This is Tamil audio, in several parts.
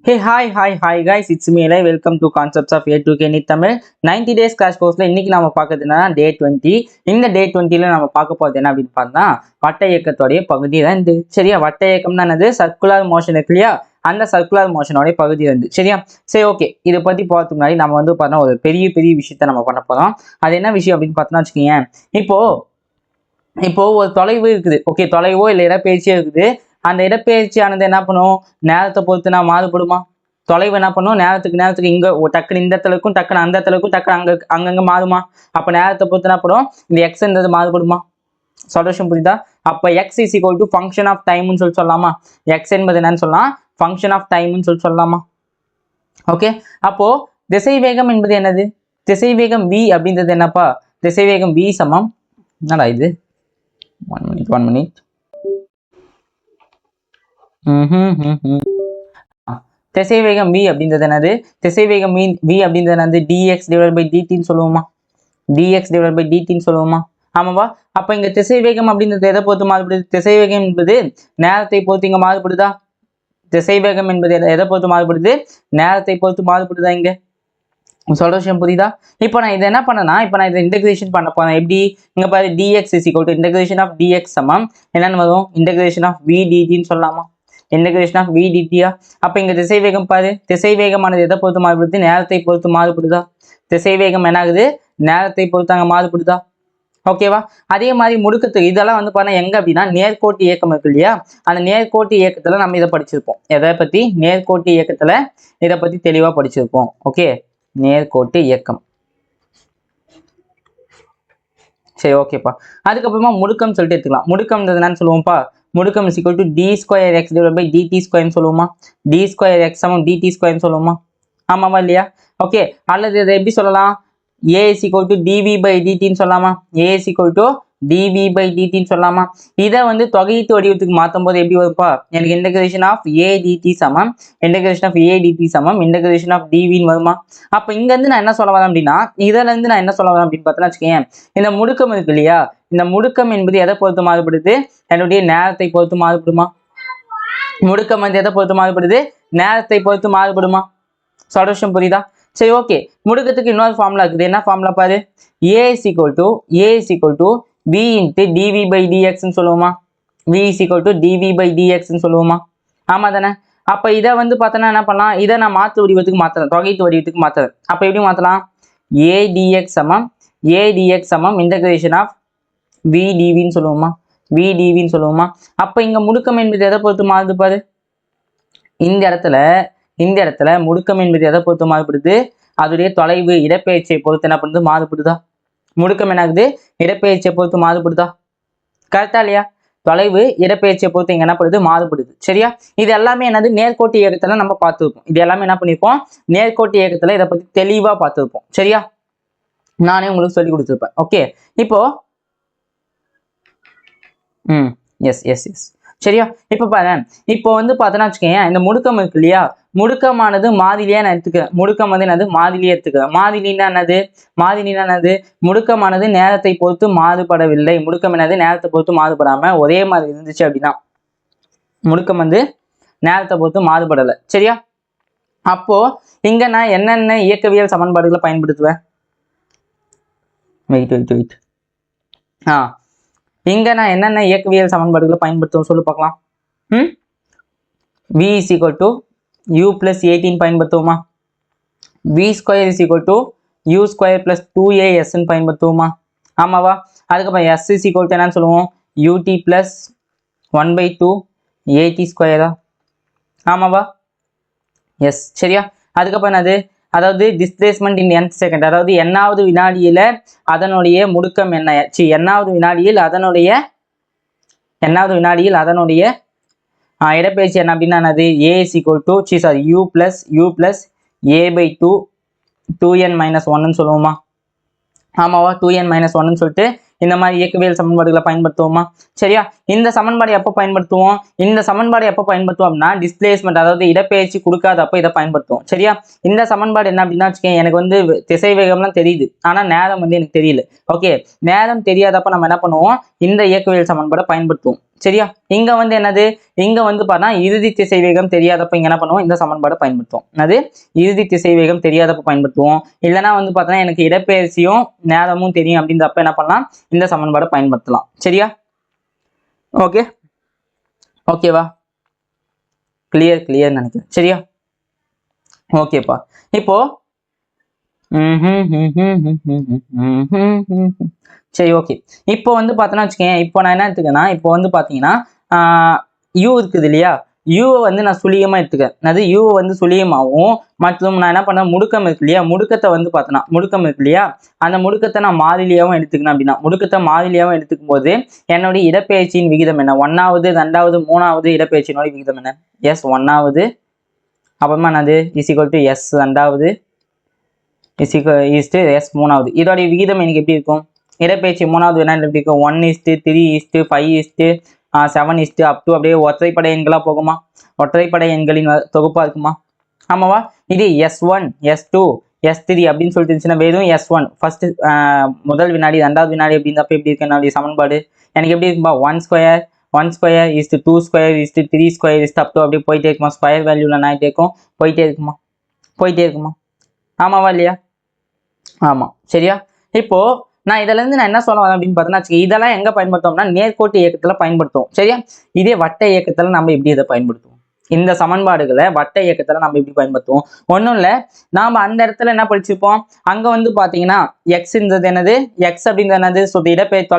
Hey, hi guys, it's me Eli. Welcome to Concepts of A2K Need Tamil. 90 days crash course இன்னைக்கு நாம பார்க்கிறது என்னன்னா டே 20. இந்த டே 20ல நம்ம பார்க்க போறது என்ன அப்படின்னு பார்த்தா வட்ட இயக்கத்தோடைய பகுதி தான் இது. சரியா? வட்ட இயக்கம்னா என்னது? சர்க்குலர் மோஷன் இருக்கு இல்லையா? அந்த சர்க்குலர் மோஷனோடைய பகுதி வந்து சரியா? சரி, ஓகே. இதை பத்தி பார்த்துக்கு முன்னாடி நம்ம வந்து பார்த்தா ஒரு பெரிய விஷயத்த நம்ம பண்ண போறோம். அது என்ன விஷயம் அப்படின்னு பார்த்தோம்னா வச்சுக்கோங்க. இப்போ ஒரு தொலைவு இருக்குது. ஓகே, தொலைவோ இல்லை இடப்பெயர்ச்சியோ இருக்குது. அந்த இடப்பெயர்ச்சியானது என்ன பண்ணும்? நேரத்தை பொறுத்து நான் மாறுபடுமா? தொலைவு என்ன பண்ணும்? நேரத்துக்கு இங்க டக்குன்னு இந்த இடத்துல இருக்கும், டக்குன்னு அந்த இடத்துல இருக்கும், டக்குன்னு அங்கங்க மாறுமா? அப்ப நேரத்தை பொறுத்து என்ன பண்ணும்? இந்த எக்ஸ்ன்றது மாறுபடுமா? சொல்யூஷன் புரியுதா? அப்ப x is equal to function of டைம்னு சொல்லலாமா? எக்ஸ் என்பது என்னன்னு சொல்லலாம்? ஃபங்க்ஷன் ஆஃப் டைம்னு சொல்லலாமா? ஓகே, அப்போ திசைவேகம் என்பது என்னது? திசைவேகம் v அப்படின்றது என்னப்பா? திசைவேகம் v சமம் என்னடா இது? one minute. திசைவேகம் v அப்படின்றது என்னது? திசைவேகம் v அப்படின்றது என்னது? dx divided by dt ன்னு சொல்லுவோமா? dx divided by dt ன்னு சொல்லுவோமா? ஆமாவா? அப்ப இங்க திசைவேகம் அப்படின்றது எதை பொறுத்து மாறுபடுது? திசைவேகம் என்பது நேரத்தை பொறுத்து இங்க மாறுபடுதா? திசைவேகம் என்பது எதை பொறுத்து மாறுபடுது? நேரத்தை பொறுத்து மாறுபடுதா? இங்க சொல்ற விஷயம் புரியுதா? இப்போ நான் இதை என்ன பண்ணேன்னா, இப்போ நான் இதை இன்டெகிரேஷன் பண்ண போறேன். எப்படி? இங்க பாரு, dx is equal to integration of dx சமம் என்னன்னு வரும்? integration of v dt ன்னு சொல்லலாமா? integration of v dt. அப்ப இங்க திசைவேகம் பாரு, திசைவேகமானது எதை பொறுத்து மாறுபடுது? நேரத்தை பொறுத்து மாறுபடுதா? திசைவேகம் என்ன ஆகுது? நேரத்தை பொறுத்து அங்க மாறுபடுதா? ஓகேவா? அதே மாதிரி முடுக்கத்துக்கு இதெல்லாம் வந்து பாருங்க எங்க அப்படின்னா நேர்கோட்டு இயக்கம் இருக்கு இல்லையா? அந்த நேர்கோட்டு இயக்கத்துல நம்ம இதை படிச்சிருப்போம். எதை பத்தி? நேர்கோட்டு இயக்கத்துல இதை பத்தி தெளிவா படிச்சிருப்போம். ஓகே, நேர்கோட்டு இயக்கம். சரி, ஓகேப்பா. அதுக்கப்புறமா முடுக்கம் சொல்லிட்டு எடுத்துக்கலாம். முடுக்கம் என்னன்னு சொல்லுவோம்ப்பா? முடுக்கம் is equal to d square x divide by d t ஸ்கொயர்னு சொல்லுவோமா? டி ஸ்கொயர் எக்ஸ் சமம் டிடி ஸ்கொயர்னு சொல்லுவோமா? ஆமாவா இல்லையா? ஓகே, அல்லது இதை எப்படி சொல்லலாம்? A is equal to d v by டிடின்னு சொல்லலாமா? A is equal to d v by டிடின்னு சொல்லலாமா? இதை வந்து தொகையீட்டு வடிவத்துக்கு மாற்றும் போது எப்படி வருப்பா? எனக்கு இன்டகிரேஷன் ஆஃப் ஏ டிடி சமம் இன்டகிரேஷன் ஆஃப் ஏ டிடி சமம் இன்டகிரேஷன் ஆஃப் டிவின்னு வருமா? அப்போ இங்கேருந்து நான் என்ன சொல்ல வரேன் அப்படின்னா, இதிலேருந்து நான் என்ன சொல்ல வரேன் அப்படின்னு பார்த்தோன்னா வச்சுக்கேன், இந்த முடுக்கம் இருக்கு இல்லையா? இந்த முடுக்கம் என்பது எதை பொறுத்து மாறுபடுது? என்னுடைய நேரத்தை பொறுத்து மாறுபடுமா? முடுக்கம் வந்து எதை பொறுத்து மாறுபடுது? நேரத்தை பொறுத்து மாறுபடுமா? சொல்யூஷன் புரியுதா? சரி, ஓகே. முடுக்கத்துக்கு இன்னொரு ஃபார்முலா இருக்குது. என்ன ஃபார்முலா பாரு? a is equal to v into dv by dx ன்னு சொல்லுவோமா? v is equal to dv by dx ன்னு சொல்லுவோமா? ஆமா தானே? அப்ப இதை வந்து பார்த்தோன்னா என்ன பண்ணலாம்? இதை நான் மாற்று வடிவத்துக்கு மாத்துறேன், தொகையீட்டு வடிவத்துக்கு மாத்துறேன். அப்ப எப்படி மாத்தலாம்? a dx சமம் இன்டகிரேஷன் ஆஃப் v dv ன்னு சொல்லுவோமா? v dv ன்னு சொல்லுவோமா? அப்ப இங்க முடுக்கம் என்பது எதை பொறுத்து மாறுது பாரு? இந்த இடத்துல முடுக்கம் என்பது எதை பொறுத்து மாறுபடுது? அதோடைய தொலைவு இடப்பெயர்ச்சியை பொறுத்து என்ன பண்ணுது? மாறுபடுதா? முடுக்கம் என்ன ஆகுது? இடப்பெயர்ச்சியை பொறுத்து மாறுபடுதா? கரெக்டா இல்லையா? தொலைவு இடப்பெயர்ச்சியை பொறுத்து இங்க என்ன பண்ணுது? மாறுபடுது. சரியா? இது எல்லாமே என்னது? நேர்கோட்டு இயக்கத்துல நம்ம பார்த்துருப்போம். இது எல்லாமே என்ன பண்ணிருப்போம்? நேர்கோட்டு இயக்கத்துல இதை பத்தி தெளிவா பார்த்துருப்போம். சரியா? நானே உங்களுக்கு சொல்லி கொடுத்துருப்பேன். ஓகே, இப்போ எஸ் சரியா? இப்ப பாரு, இப்போ வந்து பார்த்தோன்னா வச்சுக்கேன், இந்த முடுக்கம் இருக்கு இல்லையா? முடுக்கமானது மாதிரியா நான் எடுத்துக்கிறேன். முடுக்கம் வந்து என்னது? மாதிரியா எடுத்துக்கிறேன். மாதிரினா என்னது? முடுக்கமானது நேரத்தை பொறுத்து மாறுபடவில்லை. முடுக்கம் என்னது? நேரத்தை பொறுத்து மாறுபடாம ஒரே மாதிரி இருந்துச்சு அப்படின்னா முடுக்கம் வந்து நேரத்தை பொறுத்து மாறுபடலை. சரியா? அப்போ இங்க நான் என்னென்ன இயக்கவியல் சமன்பாடுகளை பயன்படுத்துவேன்? வெயிட் இங்க நான் என்னென்ன இயக்கவியல் சமன்பாடுகளை பயன்படுத்துவோம் சொல்லு பார்க்கலாம். v is equal to u plus 18 பயன்படுத்துவோமா? v square is equal to u square plus 2as பயன்படுத்துவோமா? ஆமாவா? அதுக்கப்புறம் s is equal to என்னன்னு சொல்லுவோம்? ut plus 1/2 at ஸ்கொயரா? ஆமாவா? எஸ், சரியா? அதுக்கப்புறம் என்னது? அதாவது டிஸ்பிளேஸ்மெண்ட் இன் nth செகண்ட், அதாவது எண்ணாவது வினாடியில அதனுடைய முடுக்கம் என்ன? எண்ணாவது வினாடியில் அதனுடைய இடப்பெயர்ச்சி என்ன அப்படின்னா என்னது? a is equal to u plus a/2 2n-1 சொல்லுவோமா? ஆமாவா? 2n-1 சொல்லிட்டு இந்த மாதிரி இயக்கவியல் சமன்பாடுகளை பயன்படுத்துவோமா? சரியா? இந்த சமன்பாடு எப்போ பயன்படுத்துவோம்? அப்படின்னா டிஸ்பிளேஸ்மெண்ட், அதாவது இடப்பெயர்ச்சி கொடுக்காதப்போ இதை பயன்படுத்துவோம். சரியா? இந்த சமன்பாடு என்ன அப்படின்னா வச்சுக்கேன், எனக்கு வந்து திசை வேகம்லாம் தெரியுது, ஆனா நேரம் வந்து எனக்கு தெரியல. ஓகே, நேரம் தெரியாதப்ப நம்ம என்ன பண்ணுவோம்? இந்த இயக்கவியல் சமன்பாடை பயன்படுத்துவோம். சரியா? இங்க வந்து என்னது, இங்க வந்து பார்த்தா இறுதி திசைவேகம் தெரியாதப்ப இங்க என்ன பண்ணுவோம், இந்த சமன்பாடை பயன்படுத்துவோம். அது இறுதி திசைவேகம் தெரியாதப்ப பயன்படுத்துவோம். இல்லைன்னா வந்து பார்த்தோன்னா எனக்கு இடப்பெயர்ச்சியும் நேரமும் தெரியும் அப்படின்றப்ப என்ன பண்ணலாம், இந்த சமன்பாடை பயன்படுத்தலாம். சரியா? ஓகே, ஓகேவா? கிளியர் நினைக்கிறேன். சரியா? ஓகேப்பா. இப்போ சரி, ஓகே. இப்போ வந்து பார்த்தோன்னா வச்சுக்கேன், இப்போ நான் என்ன எடுத்துக்கேன்னா, இப்போ வந்து பார்த்தீங்கன்னா யூ இருக்குது இல்லையா, யூவை வந்து நான் சுழியமா எடுத்துக்கேன். அது யூவை வந்து சுழியமாகவும், மற்றும் நான் என்ன பண்ணேன், முடுக்கம் இருக்கு இல்லையா, முடுக்கத்தை வந்து பார்த்தோன்னா முடுக்கம் இருக்கு இல்லையா, அந்த முடுக்கத்தை நான் மாறிலியாகவும் எடுத்துக்கணும். அப்படின்னா முடுக்கத்தை மாறிலியாகவும் எடுத்துக்கும் போது என்னுடைய இடப்பெயர்ச்சியின் விகிதம் என்ன, 1வது 2வது 3வது இடப்பெயர்ச்சியினுடைய விகிதம் என்ன, எஸ் 1வது, அப்புறமா என்னது = எஸ் 2வது எஸ் 3வது. இதோடைய விகிதம் எனக்கு எப்படி இருக்கும், இடப்பெயர்ச்சி 3வது வினாடியில் எப்படி இருக்கும், 1:3:5:7 அப் டு அப்படியே ஒற்றைப்படை எண்களா போகுமா, ஒற்றைப்படை எண்களின் தொகுப்பா இருக்குமா, ஆமாவா? இது S1 S2 S3 அப்படின்னு சொல்லிட்டு இருந்துச்சுன்னா வெறும் S1 ஃபர்ஸ்ட் முதல் வினாடி 2வது வினாடி அப்படின்றப்ப எப்படி இருக்கு என்னுடைய சமன்பாடு, எனக்கு எப்படி இருக்கும்பா, 1² 2² 3² அப் டு அப்படியே போயிட்டே இருக்குமா, ஸ்கொயர் வேல்யூல என்ன ஆகிட்டே இருக்கும், போயிட்டே இருக்குமா, ஆமாவா இல்லையா? ஆமா. சரியா? இப்போ நான் இதுல இருந்து நான் என்ன சொல்ல வரேன் அப்படின்னு பார்த்தோன்னா, இதெல்லாம் எங்க பயன்படுத்துவோம்னா நேர்கோட்டு இயக்கத்துல பயன்படுத்துவோம். சரியா? இதே வட்ட இயக்கத்துல நம்ம எப்படி இதை பயன்படுத்துவோம், இந்த சமன்பாடுகளை வட்ட இயக்கத்துல நம்ம எப்படி பயன்படுத்துவோம், ஒன்றும் இல்லை, நாம அந்த இடத்துல என்ன படிச்சிருப்போம், அங்க வந்து பாத்தீங்கன்னா எக்ஸ்ன்றது என்னது, எக்ஸ் அப்படின்றது என்னது, இடப்பெயர்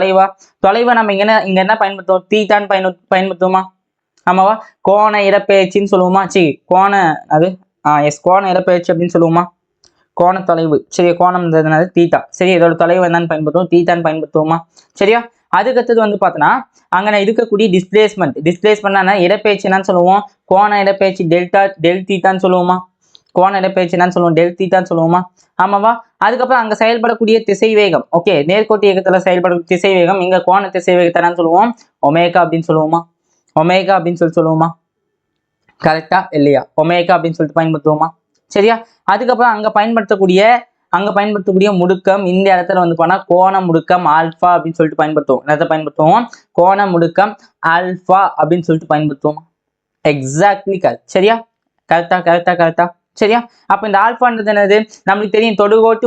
தொலைவா நம்ம இங்க என்ன பயன்படுத்துவோம், தீட்டான்னு பயன்படுத்துவோமா, ஆமாவா? கோண இடப்பெயர்ச்சின்னு சொல்லுவோமா, கோண அது எஸ் கோண இடப்பெயர்ச்சி அப்படின்னு சொல்லுவோமா, கோண தொலைவு. சரி, கோணம் தீட்டா. சரி, இதோட தொலைவு என்னன்னு பயன்படுத்துவோம், தீட்டான்னு பயன்படுத்துவோமா? சரியா? அதுக்கடுத்தது வந்து பார்த்தோன்னா அங்கே நான் இருக்கக்கூடிய டிஸ்பிளேஸ்மெண்ட் இடப்பெயர்ச்சி என்னன்னு சொல்லுவோம், கோண இடப்பெயர்ச்சி டெல் தீட்டான்னு சொல்லுவோமா, கோண இடப்பெயர்ச்சி என்னன்னு சொல்லுவோம், டெல் தீட்டான்னு சொல்லுவோமா, ஆமாவா? அதுக்கப்புறம் அங்கே செயல்படக்கூடிய திசை வேகம், ஓகே, நேர்கோட்டு இயக்கத்தில் செயல்படும் திசை வேகம், இங்கே கோண திசை வேகத்தை என்னன்னு சொல்லுவோம், ஒமேகா அப்படின்னு சொல்லுவோமா, ஒமேகா அப்படின்னு சொல்லுவோமா, கரெக்டா இல்லையா? ஒமேகா அப்படின்னு சொல்லிட்டு பயன்படுத்துவோமா? சரியா? அதுக்கப்புறம் அங்க பயன்படுத்தக்கூடிய முடுக்கம் இந்த இடத்துல வந்து போனா கோண முடுக்கம் ஆல்பா அப்படின்னு சொல்லிட்டு பயன்படுத்துவோம். என்னத்தை பயன்படுத்துவோம், கோண முடுக்கம் ஆல்பா அப்படின்னு சொல்லிட்டு பயன்படுத்துவோம். Exactly correct. சரியா? கரெக்டா. சரியா? அப்ப இந்த ஆல்பான்றது என்னது, நம்மளுக்கு தெரியும், தொடுகோட்டு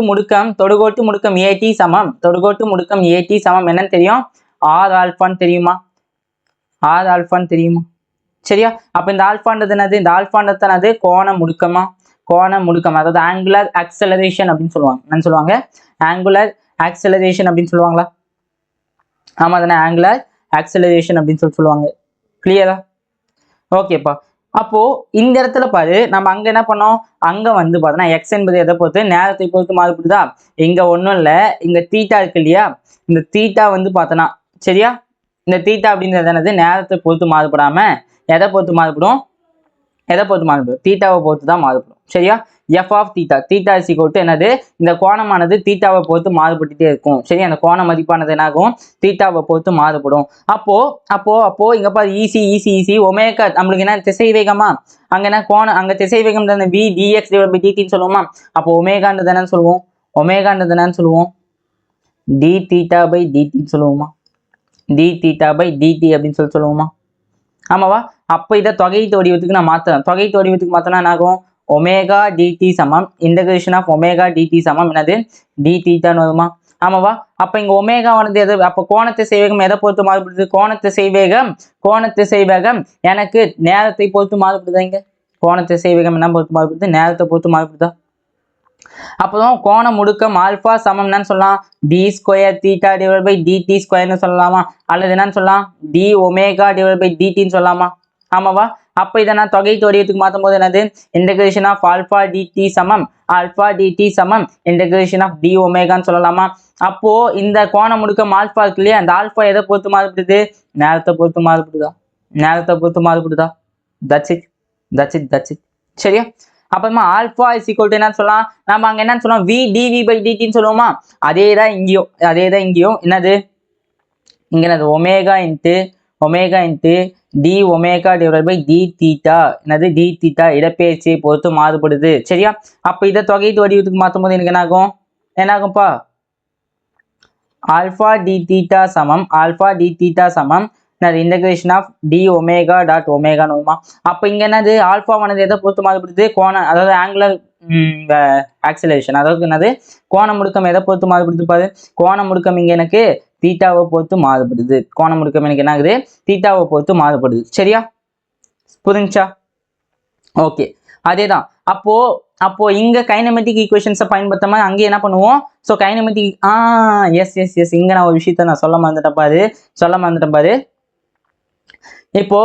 முடுக்கம் ஏடி சமம், தொடுகோட்டு முடுக்கம் ஏடி சமம் என்னன்னு தெரியும், ஆர் ஆல்பான்னு தெரியுமா, சரியா? அப்ப இந்த ஆல்பான்றது என்னது, இந்த ஆல்பான்றது கோண முடுக்கம், அதாவது ஆங்குலர் ஆக்சலரேஷன் அப்படின்னு சொல்லுவாங்க. என்னன்னு சொல்லுவாங்க, ஆங்குலர் ஆக்சலரேஷன் அப்படின்னு சொல்லுவாங்களா, ஆமா தானே, ஆங்குலர் ஆக்சலரேஷன் அப்படின்னு சொல்லுவாங்க. கிளியரா? ஓகேப்பா. அப்போ இந்த இடத்துல பாரு, நம்ம அங்க என்ன பண்ணோம், அங்க வந்து பார்த்தோன்னா எக்ஸ் என்பது எதை பொறுத்து, நேரத்தை பொறுத்து மாறுபடுதா, இங்க ஒன்றும் இல்லை, இங்க தீட்டா இருக்கு இல்லையா, இந்த தீட்டா வந்து பார்த்தோன்னா, சரியா, இந்த தீட்டா அப்படின்றது என்னது, நேரத்தை பொறுத்து மாறுபடாம எதை பொறுத்து மாறுபடும், தீட்டாவை பொறுத்து தான் மாறுபடும். சரியா? F of theta is equal to என்னது, இந்த கோணமானது தீட்டாவை பொறுத்து மாறுபட்டுட்டே இருக்கும். சரி, அந்த கோண மதிப்பானது என்னாகும், தீட்டாவை பொறுத்து மாறுபடும். அப்போ இங்க பாரு, ஈசி ஒமேகா நம்மளுக்கு என்ன திசை வேகமா, அங்க என்ன கோணம், அங்க திசை வேகம் தானே, வி டிஎக்ஸ் டிவைட் பை டிடின்னு சொல்லுவோமா, அப்போ ஒமேகான்றது என்னன்னு சொல்லுவோம், டி தீட்டா பை டிடின்னு சொல்லுவோமா, டி தீட்டா பை டிடி அப்படின்னு சொல்லுவோமா, ஆமாவா? அப்போ இதை தொகையீட்டு வடிவத்துக்கு நான் மாற்றலாம். தொகையீட்டு வடிவத்துக்கு மாற்றினா என்ன ஆகும், ஒமேகா டிடி சமம் இன்டகிரேஷன் ஆஃப் ஒமேகா டிடி சமம் என்னது, டி தீட்டான்னு வருமா, ஆமாவா? அப்போ இங்கே ஒமேகாவானது எது, அப்போ கோணத்திசை வேகம் எதை பொறுத்து மாறுபடுது, கோணத்திசை வேகம் எனக்கு நேரத்தை பொறுத்து மாறுபடுதா, இங்கே கோணத்திசை வேகம் என்ன பொறுத்து மாறுபடுது, நேரத்தை பொறுத்து மாறுபடுதா. அப்புறம் கோண முடுக்கம் ஆல்பா சமம் என்னன்னு சொல்லலாம், d² theta divide by d t ஸ்கொயர்னு சொல்லலாமா, அல்லது என்னன்னு சொல்லலாம், டி ஒமேகா டிவைட் பை டிடின்னு சொல்லலாமா, ஆமாவா? அப்போ இதை நான் தொகையீட்டு வடிவத்துக்கு மாற்றும் போது என்னது, இன்டகிரேஷன் ஆஃப் ஆல்பா டிடி சமம் இன்டகிரேஷன் ஆஃப் டி ஒமேகான்னு சொல்லலாமா. அப்போ இந்த கோண முடுக்கம் ஆல்பா இருக்கு இல்லையா, அந்த ஆல்பா எதை பொறுத்து மாறுபடுது, நேரத்தை பொறுத்து மாறுபடுதா, தட்ஸ் இட். சரியா? அப்புறமா ஆல்பா இஸ் ஈக்குவல் டு என்னன்னு சொல்லலாம், நம்ம அங்க என்னன்னு சொல்லலாம், வி டிவி பை டிடின்னு சொல்லுவோமா, அதே தான் இங்கேயும் என்னது, இங்க என்னது, omega into d omega divide by d theta, என்னது டி தீட்டா இடப்பெயர்ச்சியை பொறுத்து மாறுபடுது. சரியா? அப்ப இதை தொகையீட்டு வடிவத்துக்கு மாற்றும் போது எனக்கு என்னாகும்பா, ஆல்பா டி தீட்டா சமம் integration of d omega dot ஒமேகான்னு வருமா. அப்போ இங்கே என்னது ஆல்ஃபாவானது எதை பொறுத்து மாறுபடுது, கோணம், அதாவது ஆங்குலர் ஆக்சிலரேஷன், அதாவது என்னது கோண முடுக்கம் எதை பொறுத்து மாறுபடுது பாரு. கோண முடுக்கம் இங்கே எனக்கு தீட்டாவை பொறுத்து மாறுபடுது. கோண முடுக்கம் எனக்கு என்ன ஆகுது, தீட்டாவை பொறுத்து மாறுபடுது. சரியா, புரிஞ்சா? ஓகே, அதேதான். அப்போ இங்க கைனமெட்டிக் ஈக்குவேஷன்ஸை பயன்படுத்தாம அங்கே என்ன பண்ணுவோம், ஸோ கைனமெட்டிக் எஸ் இங்க நான் ஒரு விஷயத்த நான் சொல்ல மறந்துட்டேன் பாரு. இப்போ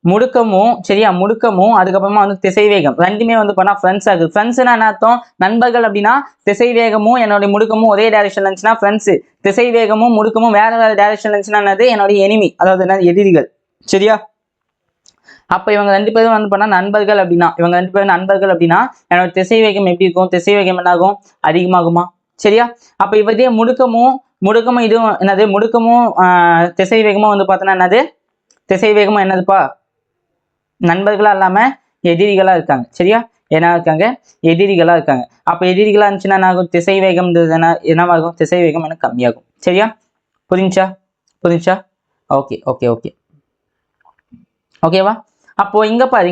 முடுக்கமும் சரியா, முடுக்கமும் அதுக்கப்புறமா வந்து திசைவேகம் ரெண்டுமே வந்து பண்ணா ஃப்ரெண்ட்ஸ் ஆகுது. ஃப்ரெண்ட்ஸ்னா என்ன அர்த்தம், நண்பர்கள் அப்படின்னா திசைவேகமும் என்னுடைய முடுக்கமும் ஒரே டைரக்ஷன் இருந்துச்சுன்னா ஃப்ரெண்ட்ஸ், திசைவேகமும் முடுக்கமும் வேற வேற டைரக்ஷன் இருந்துச்சுன்னா என்னது என்னுடைய எனிமி, அதாவது என்னது எதிரிகள். சரியா, அப்ப இவங்க ரெண்டு பேரும் வந்து பண்ணா நண்பர்கள் அப்படின்னா, என்னோட திசைவேகம் எப்படி இருக்கும், திசைவேகம் என்ன ஆகும், அதிகமாகுமா. சரியா, அப்ப இவதே முடுக்கமும் இதுவும் என்னது, முடுக்கமும் திசைவேகமும் வந்து பார்த்தோன்னா என்னது, திசைவேகமும் என்னதுப்பா, நண்பர்களா இல்லாம எதிரிகளா இருக்காங்க. சரியா, என்ன இருக்காங்க, எதிரிகளா இருக்காங்க. அப்ப எதிரிகளா இருந்துச்சுன்னா என்ன ஆகும், திசைவேகம் என்னவாகும், திசைவேகம் எனக்கு கம்மியாகும். சரியா, புரிஞ்சா? ஓகே, ஓகேவா. அப்போ இங்க பாரு